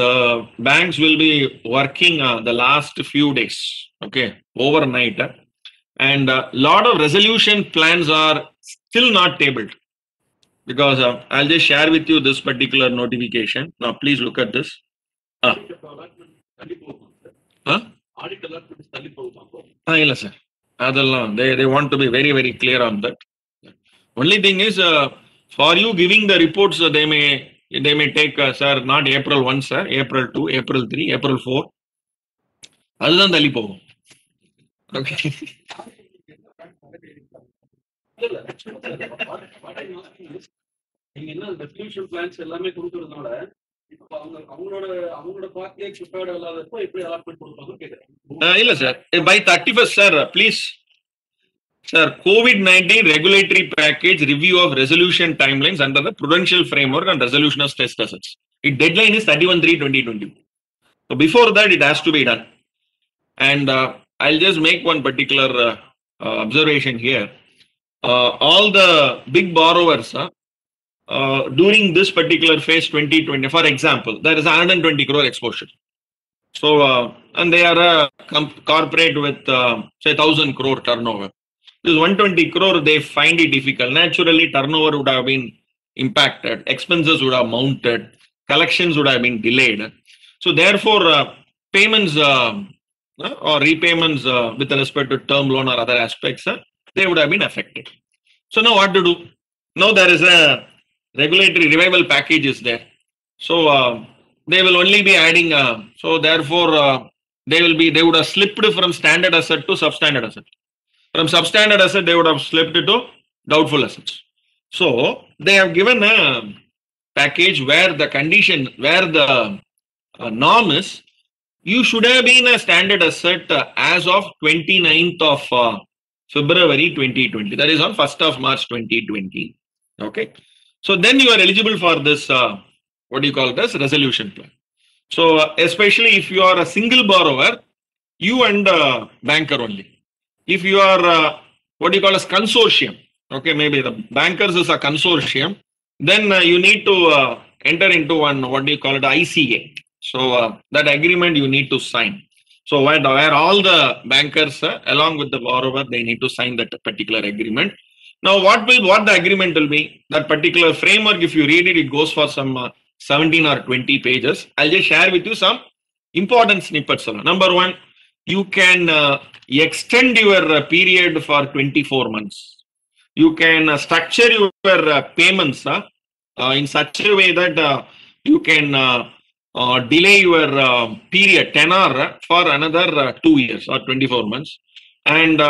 the banks will be working the last few days, okay, overnight, and a lot of resolution plans are still not tabled. Because I'll just share with you this particular notification. Now, please look at this. Yes, sir. They want to be very, very clear on that. Only thing is, for you giving the reports, they may take, sir, not April 1, sir, April 2, April 3, April 4. அதுதான் தள்ளி போகும். Okay. நீங்க என்ன resolution plans எல்லாமே கொடுக்கறதுனால இப்போ அவங்களோட பார்ட்டியே prepared இல்லாதப்போ எப்படி அலாட்மெண்ட் கொடுப்பாங்க கேக்குறேன். இல்ல sir, by 31st, sir, please. Sir, COVID-19 regulatory package review of resolution timelines under the prudential framework and resolution of stressed assets. Its deadline is 31/3/2020. So before that, it has to be done. And I'll just make one particular observation here. All the big borrowers during this particular phase 2020, for example, there is 120 crore exposure. So, and they are a corporate with say 1,000 crore turnover. This 120 crore, they find it difficult. Naturally, turnover would have been impacted, expenses would have mounted, collections would have been delayed. So therefore, payments or repayments with respect to term loan or other aspects, they would have been affected. So now what to do? Now there is a regulatory revival package is there. So they will only be adding, so therefore they would have slipped from standard asset to substandard asset. From substandard asset, they would have slipped to doubtful assets. So they have given a package where the condition, where the norm is, you should have been a standard asset as of 29th of February 2020. That is on 1st of March 2020. Okay. So then you are eligible for this, what do you call this, resolution plan. So especially if you are a single borrower, you and banker only. If you are what do you call as consortium, okay, maybe the bankers is a consortium, then you need to enter into one, what do you call it, ICA. So that agreement you need to sign. So where all the bankers along with the borrower, they need to sign that particular agreement. Now what the agreement will be, that particular framework, if you read it, it goes for some 17 or 20 pages. I'll just share with you some important snippets. Number one, you can extend your period for 24 months. You can structure your payments in such a way that you can delay your period tenor for another 2 years or 24 months. And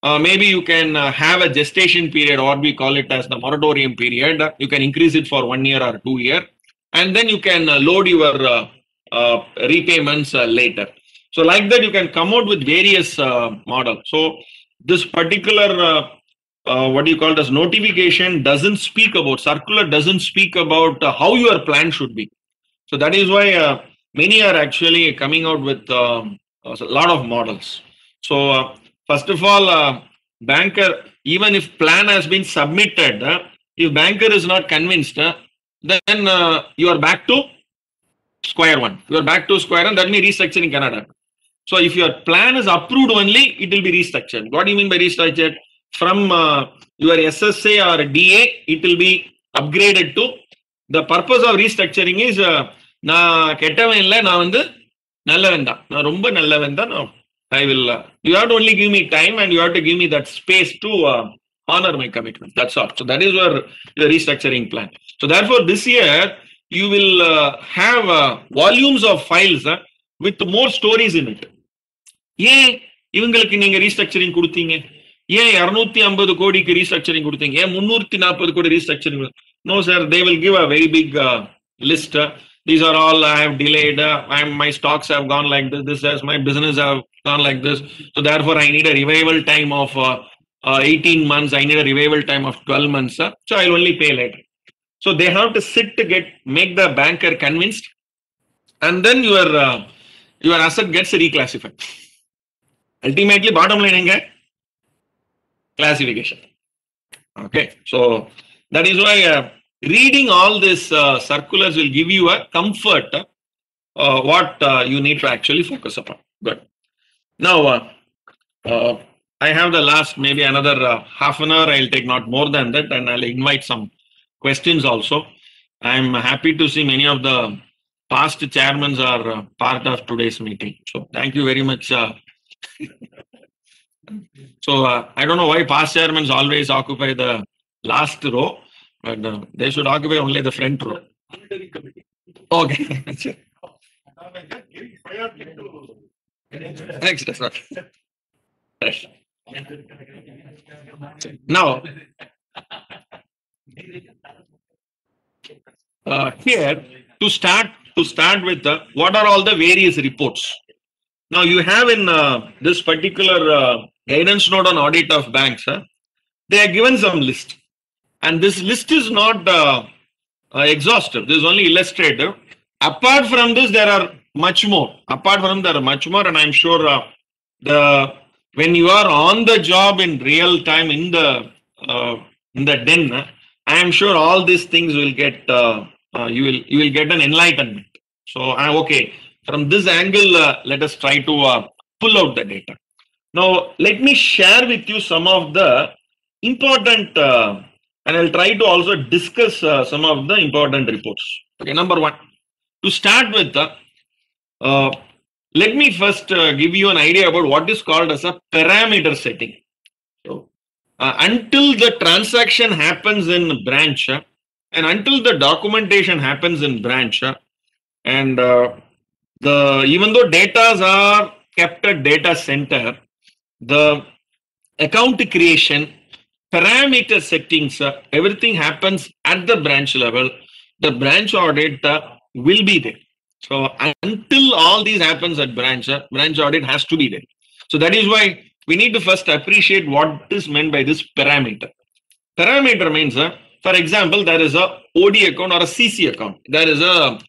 maybe you can have a gestation period, or we call it as the moratorium period. You can increase it for 1 year or 2 years. And then you can load your repayments later. So like that, you can come out with various models. So this particular, what do you call it as notification doesn't speak about, circular doesn't speak about how your plan should be. So that is why many are actually coming out with a lot of models. So first of all, banker, even if plan has been submitted, if banker is not convinced, then you are back to square one. You are back to square one. That means restructuring cannot happen. So if your plan is approved only, it will be restructured. What do you mean by restructured? From your SSA or DA, it will be upgraded to. The purpose of restructuring is நான் கெட்டவன் இல்லை, நான் வந்து நல்லவன் தான், நான் ரொம்ப நல்லவன் தான், I will you have to only give me time and you have to give me that space to honor my commitment. That's all. So that is your restructuring plan. So therefore this year you will have volumes of files with more stories in it. ஏன் இவங்களுக்கு நீங்க restructuring கொடுத்தீங்க? ஏன் 250 கோடிக்கு restructuring கொடுத்தீங்க? ஏன் 340 கோடி restructuring? No sir, they will give a very big list. These are all I have delayed. My stocks have gone like this. This has my business have gone like this. So therefore, I need a revival time of 18 months. I need a revival time of 12 months. So I'll only pay later. So they have to sit to make the banker convinced, and then your asset gets reclassified. Ultimately, bottom line is classification. Okay, so that is why reading all these circulars will give you a comfort what you need to actually focus upon. Good. Now, I have the last maybe another half an hour. I'll take not more than that, and I'll invite some questions also. I'm happy to see many of the past chairmen are part of today's meeting. So thank you very much. So I don't know why past chairmen always occupy the last row, but they should occupy only the front row. Okay. Next. Now, here to start with what are all the various reports. Now you have in this particular guidance note on audit of banks, they are given some list, and this list is not exhaustive. This is only illustrative. Apart from this, there are much more. And I'm sure when you are on the job in real time in the den, I am sure all these things will get you will get an enlightenment. So okay, from this angle, let us try to pull out the data. Now let me share with you some of the important and I'll try to also discuss some of the important reports. Okay, number one, to start with, Let me first give you an idea about what is called as a parameter setting. So, until the transaction happens in branch and until the documentation happens in branch, and the even though data are kept at data center, the account creation, parameter settings, everything happens at the branch level. The branch audit will be there. So until all these happens at branch audit has to be there. So that is why we need to first appreciate what is meant by this parameter. Parameter means, for example, there is a OD account or a CC account. There is a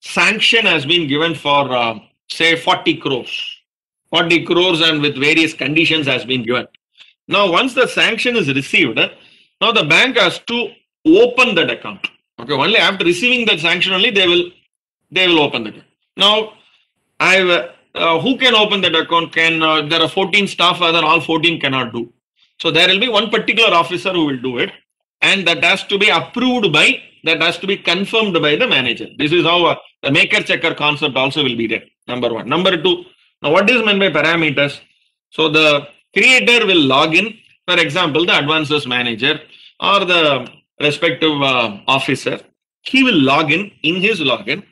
sanction has been given for say 40 crores. 40 crores and with various conditions has been given. Now, once the sanction is received, now the bank has to open that account. Okay, only after receiving that sanction only they will open the account. Now, who can open that account? There are 14 staff, whether all 14 cannot do. So there will be one particular officer who will do it, and that has to be approved by, that has to be confirmed by the manager. This is how the maker checker concept also will be there. Number one. Number two. Now, what is meant by parameters? So the creator will log in, for example, the advances manager or the respective officer. He will log in his login,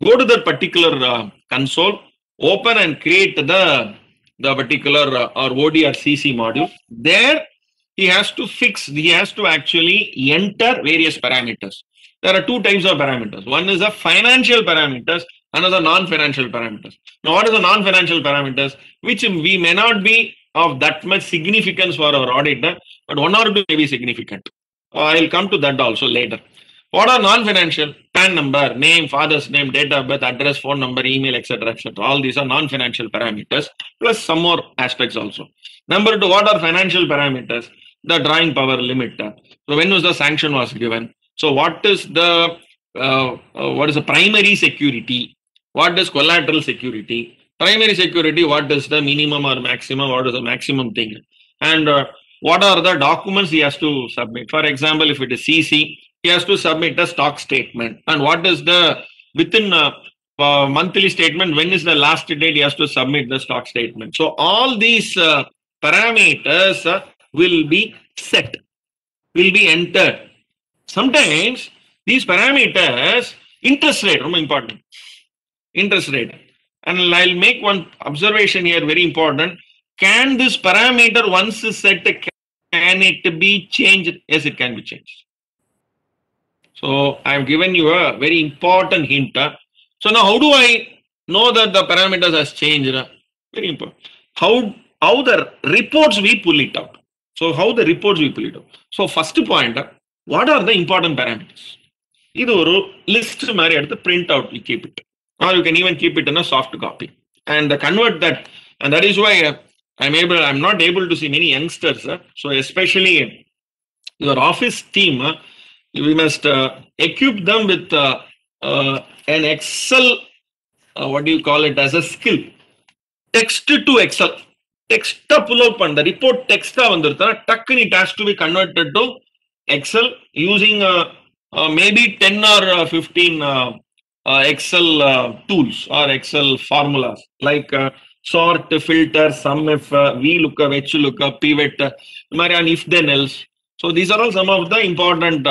go to that particular console, open and create the particular or OD or CC module. There he has to actually enter various parameters. There are two types of parameters. One is a financial parameters, another non-financial parameters. Now, what is the non-financial parameters? Which we may not be of that much significance for our auditor, but one or two may be significant. I will come to that also later. What are non-financial? PAN number, name, father's name, date of birth, address, phone number, email, etc., etc. All these are non-financial parameters, plus some more aspects also. Number two, what are financial parameters? The drawing power limit. So when was the sanction was given? So what is the primary security? What is collateral security? Primary security, what is the minimum or maximum? What is the maximum thing? And what are the documents he has to submit? For example, if it is CC, he has to submit a stock statement. And what is the within monthly statement? When is the last date he has to submit the stock statement? So all these parameters will be set, will be entered. Sometimes these parameters, interest rate, very important. Interest rate. And I'll make one observation here, very important. Can this parameter once set, can it be changed? Yes, it can be changed. So I've given you a very important hint. So now how do I know that the parameters has changed? Very important. How the reports we pull it out. So how the reports we pull it out. So first point, what are the important parameters? This is a list print out, we keep it. Or you can even keep it in a soft copy and convert that. And that is why I'm not able to see many youngsters. So especially your office team, we must equip them with an Excel, what do you call it, as a skill. Text to Excel. Text pull out the report text it has to be converted to Excel using maybe 10 or 15 Excel tools or Excel formulas like sort, filter, sum if, VLOOKUP, HLOOKUP, pivot, and if then else. So these are all some of the important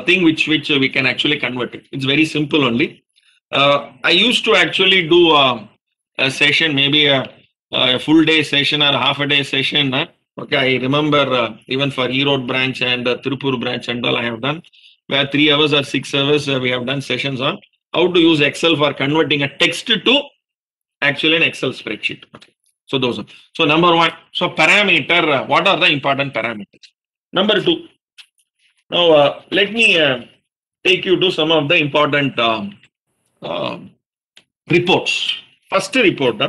thing which we can actually convert it. It's very simple only. I used to actually do a session, maybe a full day session or a half a day session. Okay, I remember even for Erode branch and Tirupur branch and all I have done, where 3 hours or 6 hours we have done sessions on how to use Excel for converting a text to actually an Excel spreadsheet. Okay. So those are. So number one, so parameter, what are the important parameters? Number two, now let me take you to some of the important reports. First report,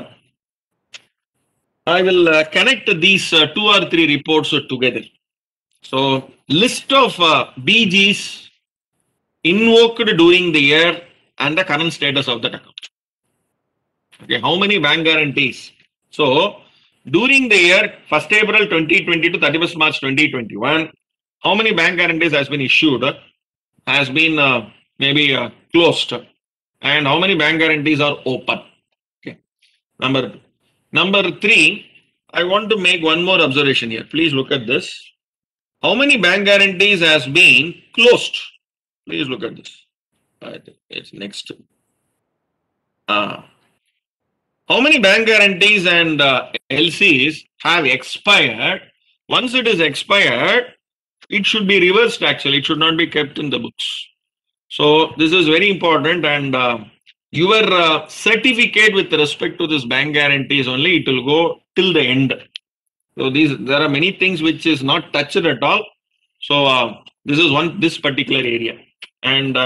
I will connect these 2 or 3 reports together. So list of BGs invoked during the year and the current status of that account. Okay, how many bank guarantees? So during the year 1st April 2020 to 31st March 2021, how many bank guarantees has been issued, has been maybe closed, and how many bank guarantees are open? Number two. Number three, I want to make one more observation here. Please look at this. How many bank guarantees has been closed? Please look at this. It's next. Uh, how many bank guarantees and LCs have expired? Once it is expired, it should be reversed actually. It should not be kept in the books. So this is very important, and your certificate with respect to this bank guarantees only, it will go till the end. So there are many things which is not touched at all. So this is this particular area, and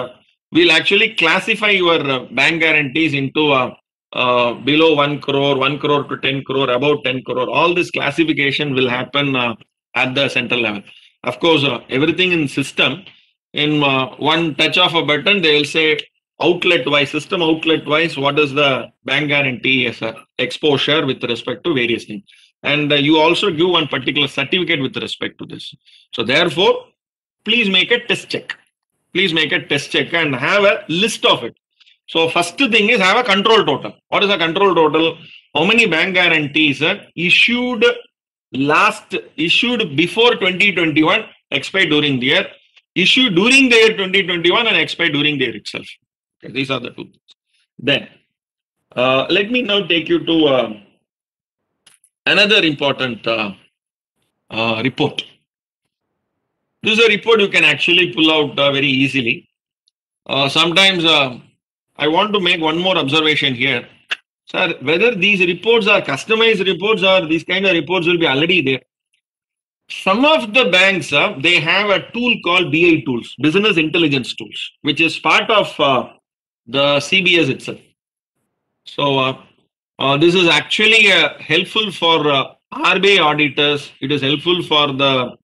we'll actually classify your bank guarantees into below 1 crore, 1 crore to 10 crore, above 10 crore. All this classification will happen at the central level. Of course, everything in system, in one touch of a button, they will say outlet wise, system outlet wise, what is the bank guarantee as a exposure with respect to various things. And you also give one particular certificate with respect to this. So therefore, please make a test check. Please make a test check and have a list of it. So first thing is have a control total. What is a control total? How many bank guarantees are issued before 2021, expired during the year, issued during the year 2021 and expired during the year itself. Okay, these are the two things. Then let me now take you to another important report. This is a report you can actually pull out very easily. Sometimes I want to make one more observation here. Sir, whether these reports are customized reports or these kind of reports will be already there. Some of the banks, they have a tool called BI tools, business intelligence tools, which is part of the CBS itself. So this is actually helpful for RBI auditors. It is helpful for the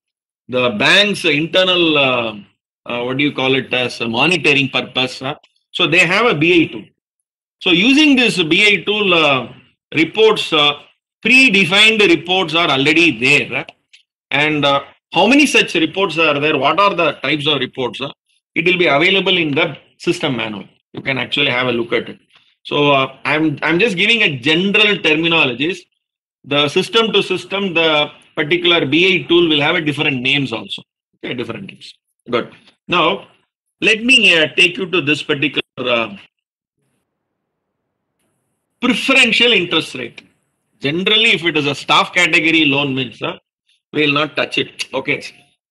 bank's internal, what do you call it, as a monitoring purpose. So they have a BI tool. So using this BI tool, reports, predefined reports are already there. And how many such reports are there? What are the types of reports? It will be available in the system manual. You can actually have a look at it. So I'm just giving a general terminologies. The system to system, the particular BI tool will have a different names also. Okay, different names. Good. Now let me take you to this particular preferential interest rate. Generally, if it is a staff category loan means we will not touch it. Okay.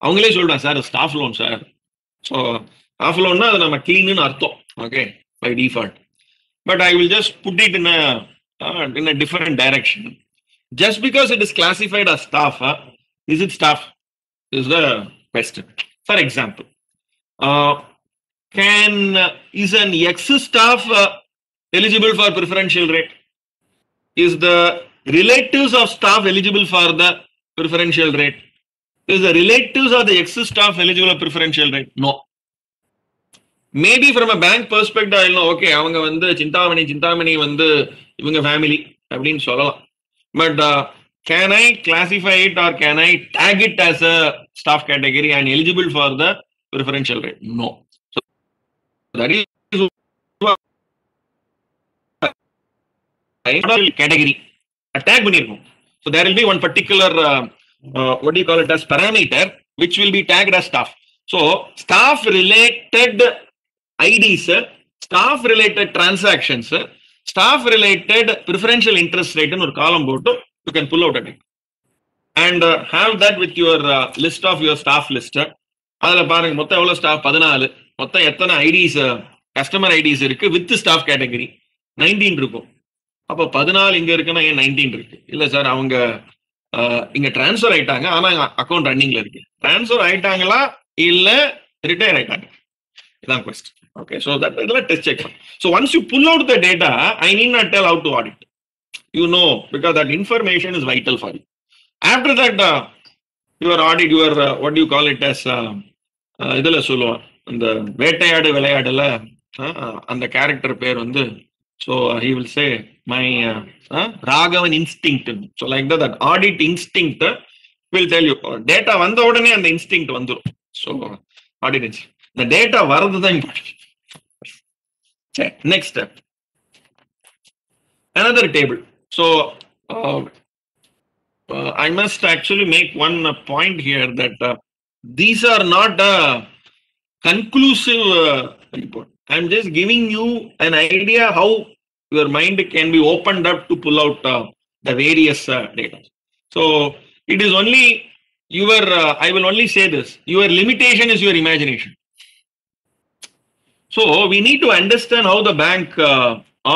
அவங்களே சொல்றாங்க sir staff loan sir. So staff லோன்னா அது நம்ம கிளீன்னு அர்த்தம். Okay, by default. But I will just put it in a different direction. Just because it is classified as staff, is it staff? Is the question. For example, is an ex-staff eligible for preferential rate? Is the relatives of staff eligible for the preferential rate? Is the relatives of the ex-staff eligible for preferential rate? No. Maybe from a bank perspective, I'll know, okay, அவங்க வந்து சிந்தாமணி வந்து இவங்க family அப்படின்னு சொல்லலாம். But can I classify it or can I tag it as a staff category and eligible for the preferential rate? No. So that is category. A tag பண்ணிருக்கும். So there will be one particular what do you call it as parameter which will be tagged as staff. So staff related IDs, staff related transactions, staff related preferential interest rate in ஒரு column போட்டு you can pull out it and have that with your list of your staff list. அதுல பாருங்க மொத்தம் எவ்வளவு staff 14, மொத்தம் எத்தனை IDs customer IDs இருக்கு with staff category 19 இருக்கும். அப்போ 14 இங்க இருக்குன்னா ஏன் 19 இருக்கு? இல்ல சார் அவங்க இங்க டிரான்ஸ்ஃபர் ஆயிட்டாங்க ஆனா அக்கௌண்ட் ரன்னிங்ல இருக்கு. டிரான்ஸ்ஃபர் ஆயிட்டாங்களா இல்ல ரிட்டையர் ஆயிட்டாங்க? இதான் question. Okay, so that let's test check. So once you pull out the data, I need not tell how to audit. You know, because that information is vital for you. After that, your audit, your what do you call it as இதுல சொல்லுவான் அந்த வேட்டையாடு விளையாடுல அந்த character பேர் வந்து so he will say my Raghavan instinct. So like that audit instinct will tell you data வந்த உடனே அந்த instinct வந்துரும். So audit instinct. The data வரது தான் important. Next step. Another table. So I must actually make one point here that these are not a conclusive report. I'm just giving you an idea how your mind can be opened up to pull out the various data. So it is only your, I will only say this, your limitation is your imagination. So we need to understand how the bank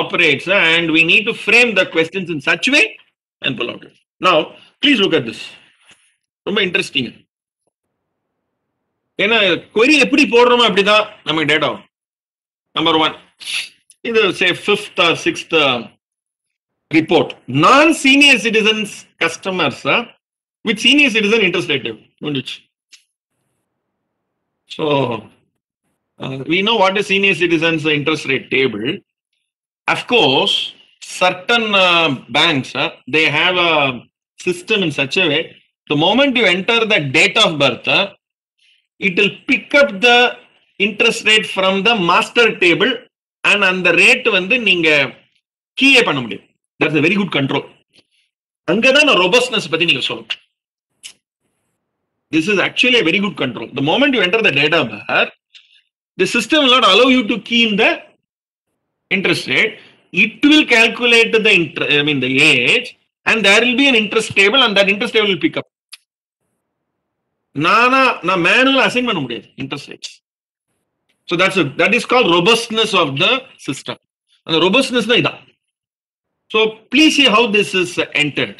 operates and we need to frame the questions in such way and pull out it. Now, please look at this. ரொம்ப interesting. ஏன்னா query எப்படி போடுறோமோ அப்படிதான் நமக்கு data வரும். Number one, இது say fifth or sixth report. Non-senior citizens customers with senior citizen interest rate table. So we know what is senior citizens interest rate table. Of course, certain banks they have a system in such a way. The moment you enter the date of birth, it will pick up the interest rate from the master table and on the rate வந்து நீங்க கீயே பண்ண முடியும். That's a very good control. அங்கதான் robustness பத்தி நீங்க சொல்லணும். This is actually a very good control. The moment you enter the date of birth, the system will not allow you to key in the interest rate. It will calculate the the age, and there will be an interest table, and that interest table will pick up. நான் manual assign பண்ண முடியாது interest rates. So that is called robustness of the system. And the robustness தான் இதான். So please see how this is entered.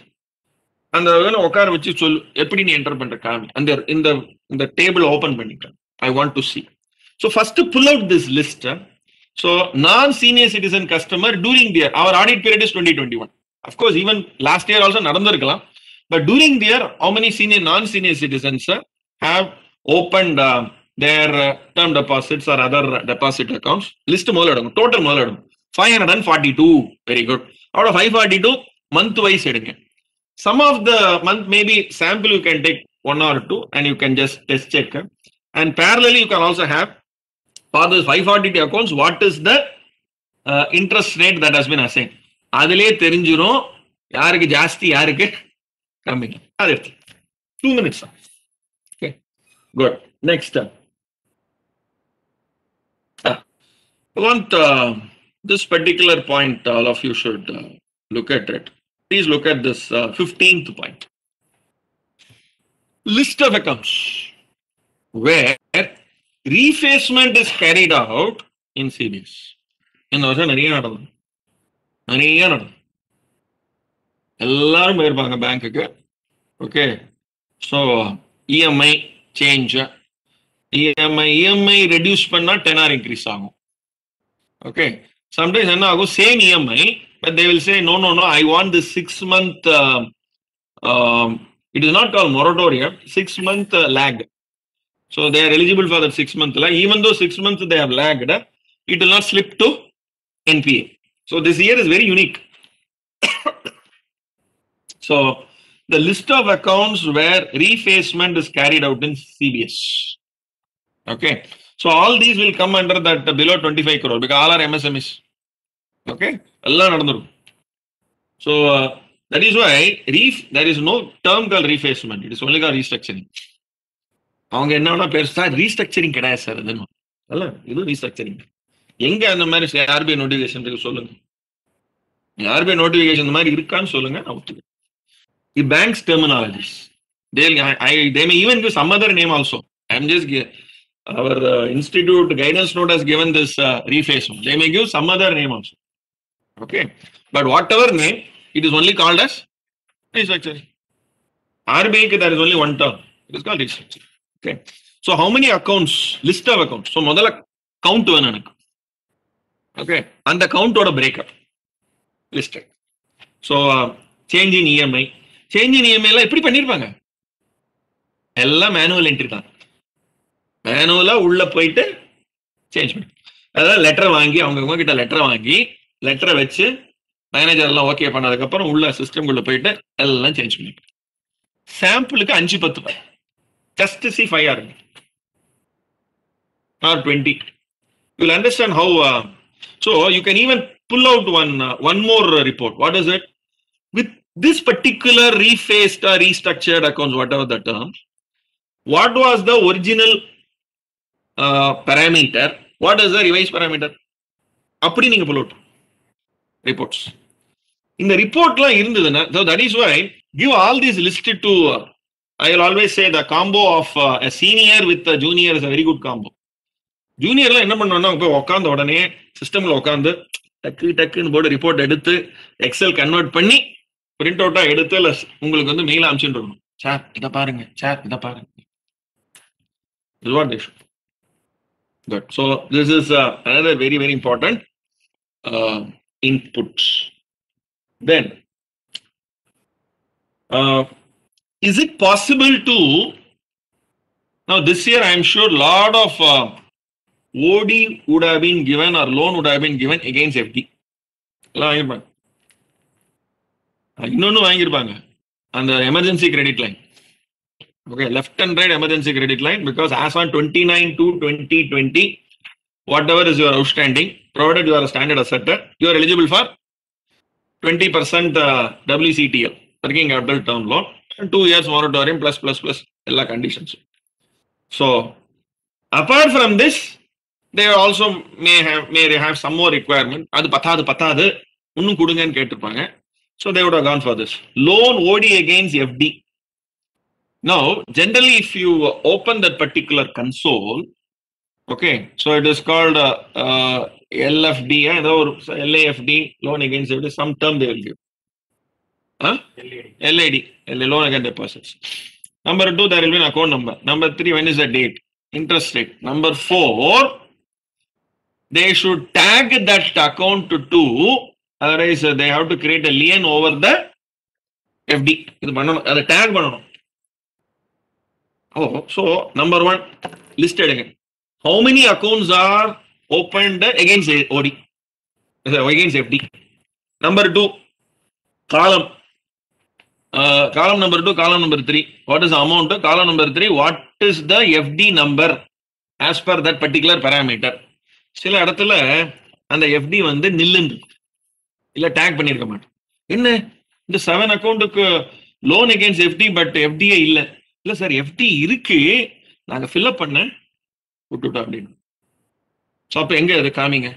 அந்த உட்கார வச்சு சொல்லு எப்படி நீ என்டர் பண்ற காமி அந்த இந்த டேபிள் ஓபன் பண்ணிட்டேன். I want to see. So first to pull out this list. So non-senior citizen customer during the year, our audit period is 2021. Of course, even last year also நடந்திருக்கலாம். But during the year, how many non-senior citizens have opened their term deposits or other deposit accounts? List total 542. Very good. Out of 542, month wise எடுங்க. Some of the month maybe sample you can take 1 or 2 and you can just test check. And parallelly, you can also have for those 542 accounts, what is the interest rate that has been assigned. அதிலே தெரிஞ்சிரும் யாருக்கு ஜாஸ்தி யாருக்கு கம்மி. அது எடுத்து 2 minutes. Okay, good. Next, I want this particular point, all of you should look at it. Please look at this 15th point. List of accounts where refacement is carried out in CBS. இந்த வருஷம் நிறைய நடக்கும். எல்லாரும் போயிருப்பாங்க பேங்க்குக்கு. Okay, so EMI change, EMI reduce பண்ணா 10 hour increase ஆகும். Okay, sometimes என்ன ஆகும், same EMI but they will say no, I want this 6 month it is not called moratorium, 6 month lag. So they are eligible for that 6 month lag. Even though 6 months they have lagged, it will not slip to NPA. So this year is very unique. So the list of accounts where refacement is carried out in CBS. Okay, so all these will come under that below 25 crore because all are MSMEs. Okay, எல்லாம் நடந்துரும். So that is why there is no term called refacement. It is only called restructuring. அவங்க என்ன வேணா பேர் restructuring கிடையாது sir. அல்ல, இது restructuring. எங்க அந்த மாதிரி ஆர்பிஐ நோட்டிபிகேஷன் இருக்கு சொல்லுங்க. ஆர்பிஐ நோட்டிபிகேஷன் இந்த மாதிரி இருக்கான்னு சொல்லுங்க. The bank's terminologies. They may even give some other name also. I'm just our institute guidance note has given this refacement. They may give some other name also. Okay, but whatever name, it is only called as restructuring. RBI there is only one term. It is called restructuring. Okay, so how many accounts? List of accounts. So முதல்ல count வேணும் எனக்கு. Okay, and the count ஓட breakup listed. So change in EMI. Change in EMI எல்லாம் எப்படி பண்ணிருப்பாங்க? எல்லாம் manual entry தான். மேனுவலா உள்ள போயிட்டு சேஞ்ச் பண்ணி, அதாவது லெட்டர் வாங்கி அவங்க கிட்ட லெட்டர் வாங்கி லெட்டரை வச்சு மேனேஜர் எல்லாம் ஓகே பண்ணதுக்கு அப்புறம் உள்ள சிஸ்டம்குள்ள போயிட்டு எல்லாம் சேஞ்ச் பண்ணி சாம்பிளுக்கு 5-10 just see 5 or 20. You will understand how. So you can even pull out one more report. What is it? with this particular refaced or restructured accounts, whatever the term, what was the original parameter? What is the revised parameter? அப்படி நீங்க pull out reports. இந்த ரிப்போர்ட்லாம் இருந்ததுன்னா, so that is why give all these listed to I will always say the combo of a senior with a junior is a very good combo. ஜூனியர்லாம் என்ன பண்ணுவாங்கன்னா போய் உட்காந்து உடனே சிஸ்டம்ல உட்காந்து டக்குன்னு போர்டு ரிப்போர்ட் எடுத்து எக்ஸல் கன்வெர்ட் பண்ணி பிரிண்ட் அவுட்டா எடுத்து இல்ல உங்களுக்கு வந்து மெயில் அனுப்பிச்சுட்டு இருக்கணும். சார் இதை பாருங்க, சார் இதை பாருங்க. Is what they should. Good. So this is another very, very important input. Then, is it possible to, now this year I am sure lot of OD would have been given or loan would have been given against FD. இன்னொன்னு வாங்கியிருப்பாங்க அந்த emergency credit line. Okay, left and right emergency credit line, because as on 29/2/2020, whatever is your outstanding, provided you are a standard assetter, you are eligible for 20% WCTL, working capital term loan, and 2 years moratorium plus all conditions. So, apart from this, they also may have some more requirement. அது பத்தாது இன்னும் கொடுங்கன்னு கேட்டிருப்பாங்க. So they would have gone for this loan OD against FD. Now, generally, if you open that particular console, okay, so it is called LFD, LAFD, loan against FD, some term they will give. LAD, loan against deposits. Number 2, there will be an account number. Number 3, when is the date? Interest rate. Number 4, they should tag that account to 2, otherwise they have to create a lien over the FD. இது பண்ணணும், அதை tag பண்ணணும். Oh, so number 1, listed again. How many accounts are opened against OD? Against FD. Number 2, column. Column number 2, column number 3. What is the amount? Column number 3, what is the FD number as per that particular parameter? சில இடத்துல அந்த FD வந்து நில்லுன்னு இல்ல take பண்ணிருக்க மாட்டோம். என்ன இந்த 7 அக்கௌண்ட்டுக்கு லோன் அகேன்ஸ்ட் FD பட் FDயே இல்லை. இல்ல சார் FD இருக்கு, நாங்க ஃபில்அப் பண்ண விட்டுட்டோம் அப்படின்னு. ஸோ அப்போ எங்க அது காமிங்க.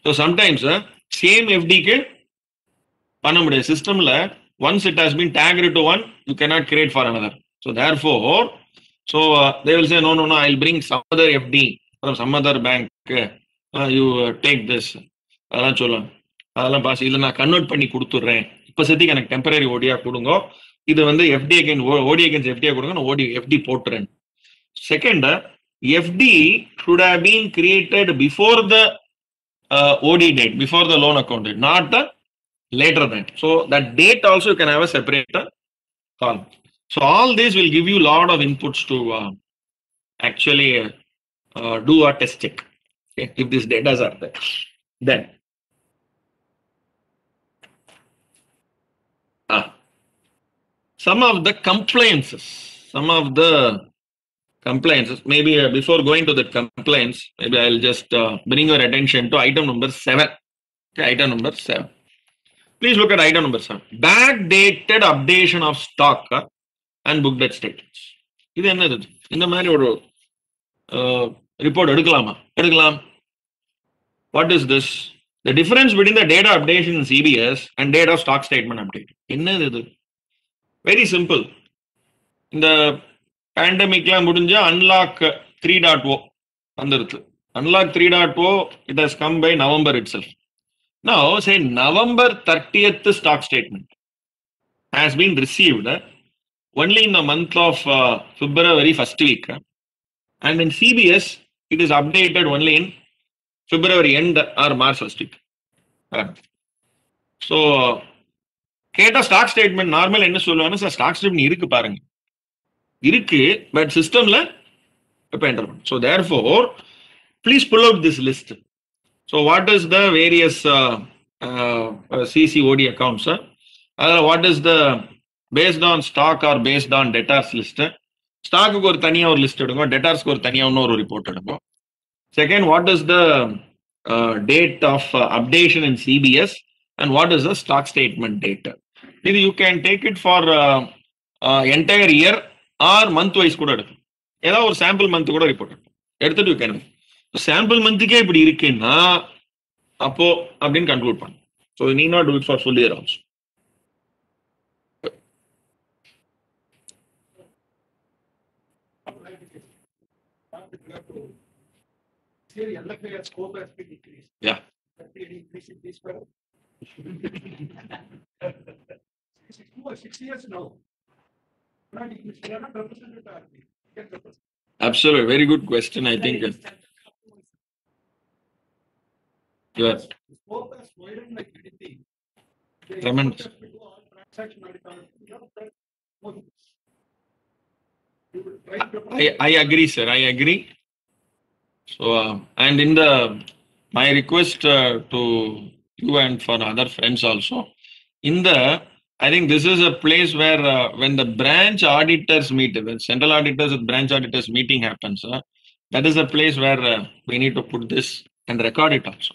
ஸோ சம்டைம்ஸ் சேம் FDக்கு பண்ண முடியாது சிஸ்டம்ல. Once it has been tagged to one, you cannot create for another. So therefore so they will say no I will bring some other FD from some other bank, you take this, அதெல்லாம் சொல்லுவாங்க. அதெல்லாம் pass இதில் நான் convert பண்ணி கொடுத்துட்றேன், இப்போ சேர்த்துக்கு எனக்கு temporary ஓடியா கொடுங்க, இது வந்து FD against OD against FD கொடுங்க, நான் FD போட்டுறேன். Second, FD should have been created before the OD date, before the loan account date, not the later date. So that date also you can have a separate column. So all this will give you a lot of inputs to actually do a test check. Okay, if these data are there. Then some of the compliances, maybe before going to the complaints, maybe I'll just bring your attention to item number 7. Okay, item number 7. Please look at item number 7. Backdated updation of stock and book debt statements. இது என்னது? இந்த மாதிரி ஒரு report எடுக்கலாம். What is this? The difference between the data updation in CBS and date of stock statement update. என்னது இது? Very simple. இந்த பேண்டமிக்லாம் முடிஞ்ச அன்லாக் 3.0 வந்துருது. Unlock 3.0 it has come by November itself. Now say November 30th stock statement has been received only in the month of February first week, and in CBS it is updated only in February end or March first week. So கேட்ட stock statement normal என்ன சொல்லுவாங்க, sir stock statement இருக்கு பாருங்க, இருக்கு but சிஸ்டம்ல இப்போ enter பண்ணும். So therefore please pull out this list. So what is the various CCOD accounts, அதில் what is the based on stock or based on debtors list. ஸ்டாக்குக்கு ஒரு தனியாக ஒரு லிஸ்ட் எடுங்க, டெட்டார்ஸ்க்கு ஒரு தனியாக இன்னொரு ரிப்போர்ட் எடுங்க. Second, what is the date of updation in CBS and what is the stock statement date. Either you can take it for entire year or month wise கூட எடுக்கும். ஏதாவது ஒரு சாம்பிள் மந்த் கூட ரிப்போர்ட் எடுத்துட்டு you can sample மந்த்துக்கே இப்படி இருக்குன்னா அப்போ அப்படின்னு கன்க்ளூட் பண்ணு. ஸோ நீ not do it for full year also. Yeah. 6 years now. Absolutely, very good question. I think. Yes. Tremendous. I agree, sir. I agree. So, and in my request to you and for other friends also, I think this is a place where when the branch auditors meet, when central auditors with branch auditors meeting happens, that is a place where we need to put this and record it also.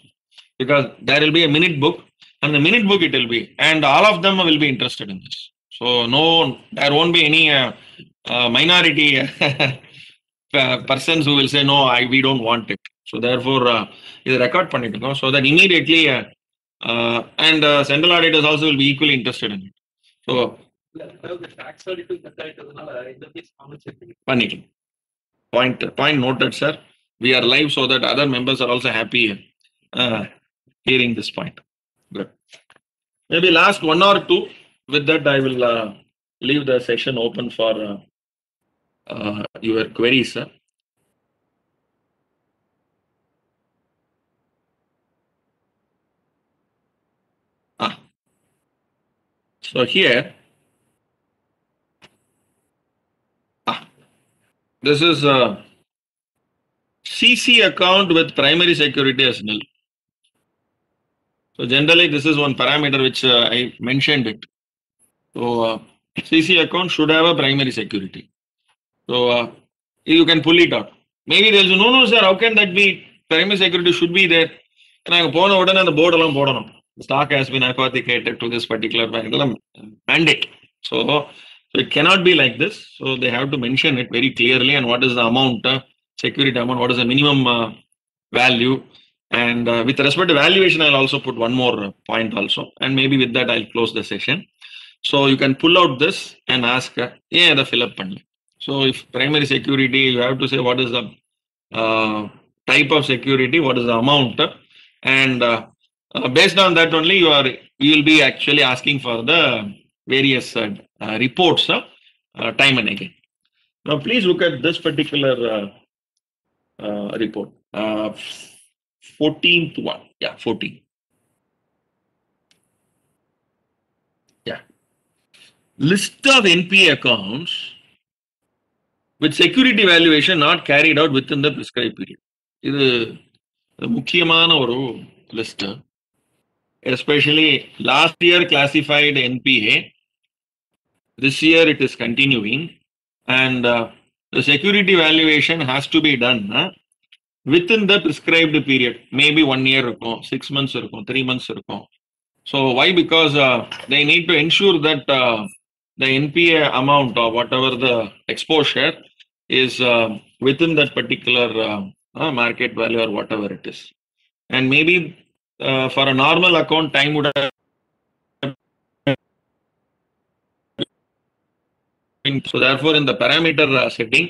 Because there will be a minute book, and the minute book it will be, and all of them will be interested in this. So there won't be any minority persons who will say no, we don't want it. So therefore, இது record பண்ணிட்டு so that immediately and central auditors also will be equally interested in it. So point noted, sir. We are live so that other members are also happy hearing this point. Good. Maybe last one or two. With that, I will leave the session open for your queries, sir. So here, this is a CC account with primary security as nil. So generally, this is one parameter which I mentioned it. So CC account should have a primary security. So you can pull it out. Maybe they'll say, no, sir, how can that be? Primary security should be there. And I go on the board alone. The stock has been authenticated to this particular mandate. So it cannot be like this. So they have to mention it very clearly and what is the amount, security amount, what is the minimum value. And with respect to valuation, I'll also put one more point also. And maybe with that, I'll close the session. So you can pull out this and ask, the fill up. So if primary security, you have to say what is the type of security, what is the amount, and based on that only you will be actually asking for the various reports time and again. Now please look at this particular report. 14th one. Yeah, 14. Yeah. List of NPA accounts with security valuation not carried out within the prescribed period. இது முக்கியமான ஒரு list. Especially last year classified NPA. This year it is continuing, and the security valuation has to be done within the prescribed period. Maybe 1 year, 6 months, 3 months. So why? Because they need to ensure that the NPA amount or whatever the exposure is within that particular market value or whatever it is. And maybe for a normal account, time would have. So therefore, in the parameter setting,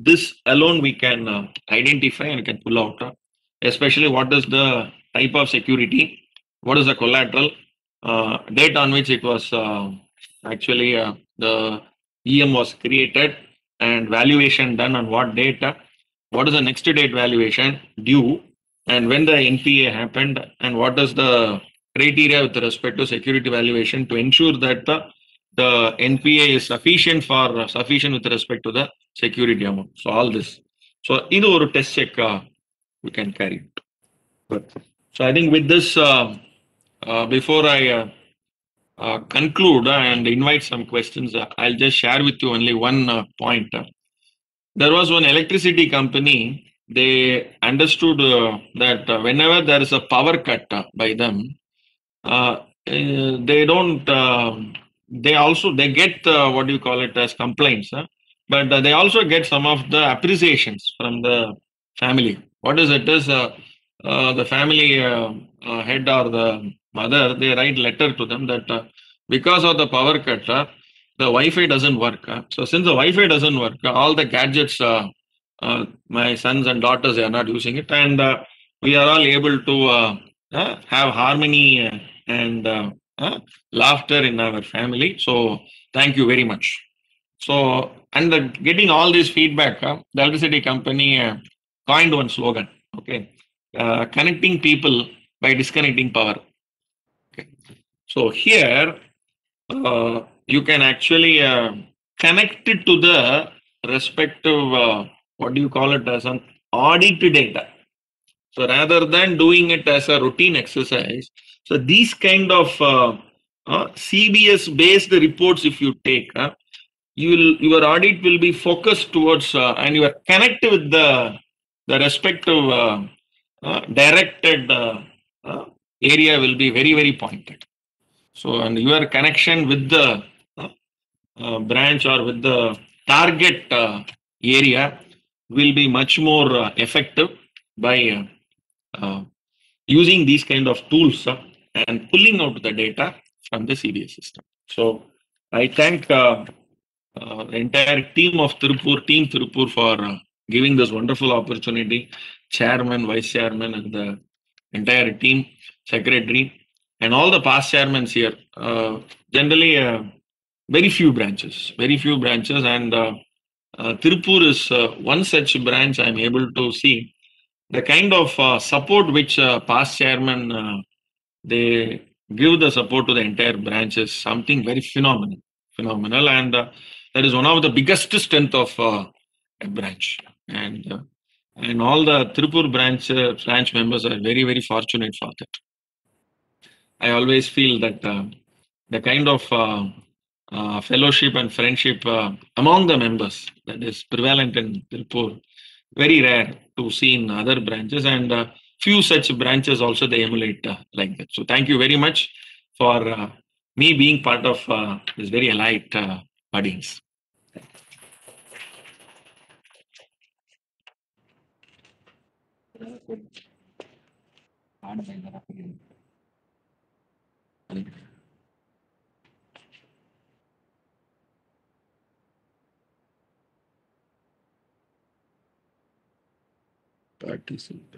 this alone we can identify and can pull out. Especially what is the type of security, what is the collateral, date on which it was actually the EM was created, and valuation done on what date, what is the next date valuation due, and when the NPA happened, and what is the criteria with respect to security valuation to ensure that the NPA is sufficient with respect to the security amount. So all this. So in our test check we can carry it. Good. So I think with this, before I conclude and invite some questions, I'll just share with you only one point. There was one electricity company. They understood that whenever there is a power cut by them, they don't they get what do you call it as complaints, but they also get some of the appreciations from the family. What is it is the family head or the mother, they write letter to them that because of the power cut, the Wi-Fi doesn't work. So since the Wi-Fi doesn't work, all the gadgets, my sons and daughters, they are not using it, and we are all able to have harmony and laughter in our family. So thank you very much. So and getting all this feedback, the electricity company coined one slogan. Okay, connecting people by disconnecting power. Okay, so here you can actually connect it to the respective what do you call it as an audit data. So rather than doing it as a routine exercise, so these kind of CBS based reports, if you take, your audit will be focused towards and you are connected with the respective directed uh, area will be very very pointed. So and your connection with the branch or with the target area will be much more effective by uh, using these kind of tools and pulling out the data from the CBS system. So I thank the entire team Tirupur for giving this wonderful opportunity, chairman, vice chairman, and the entire team, secretary, and all the past chairmen here. Generally, very few branches, and Tirupur is one such branch I'm able to see. The kind of support which past chairman they give the support to the entire branch is something very phenomenal, and that is one of the biggest strength of a branch. And all the Tirupur branch members are very very fortunate for that. I always feel that the kind of fellowship and friendship among the members that is prevalent in Tirupur, very rare to see in other branches, and few such branches also they emulate like that. So thank you very much for me being part of this very elite audience. Participate.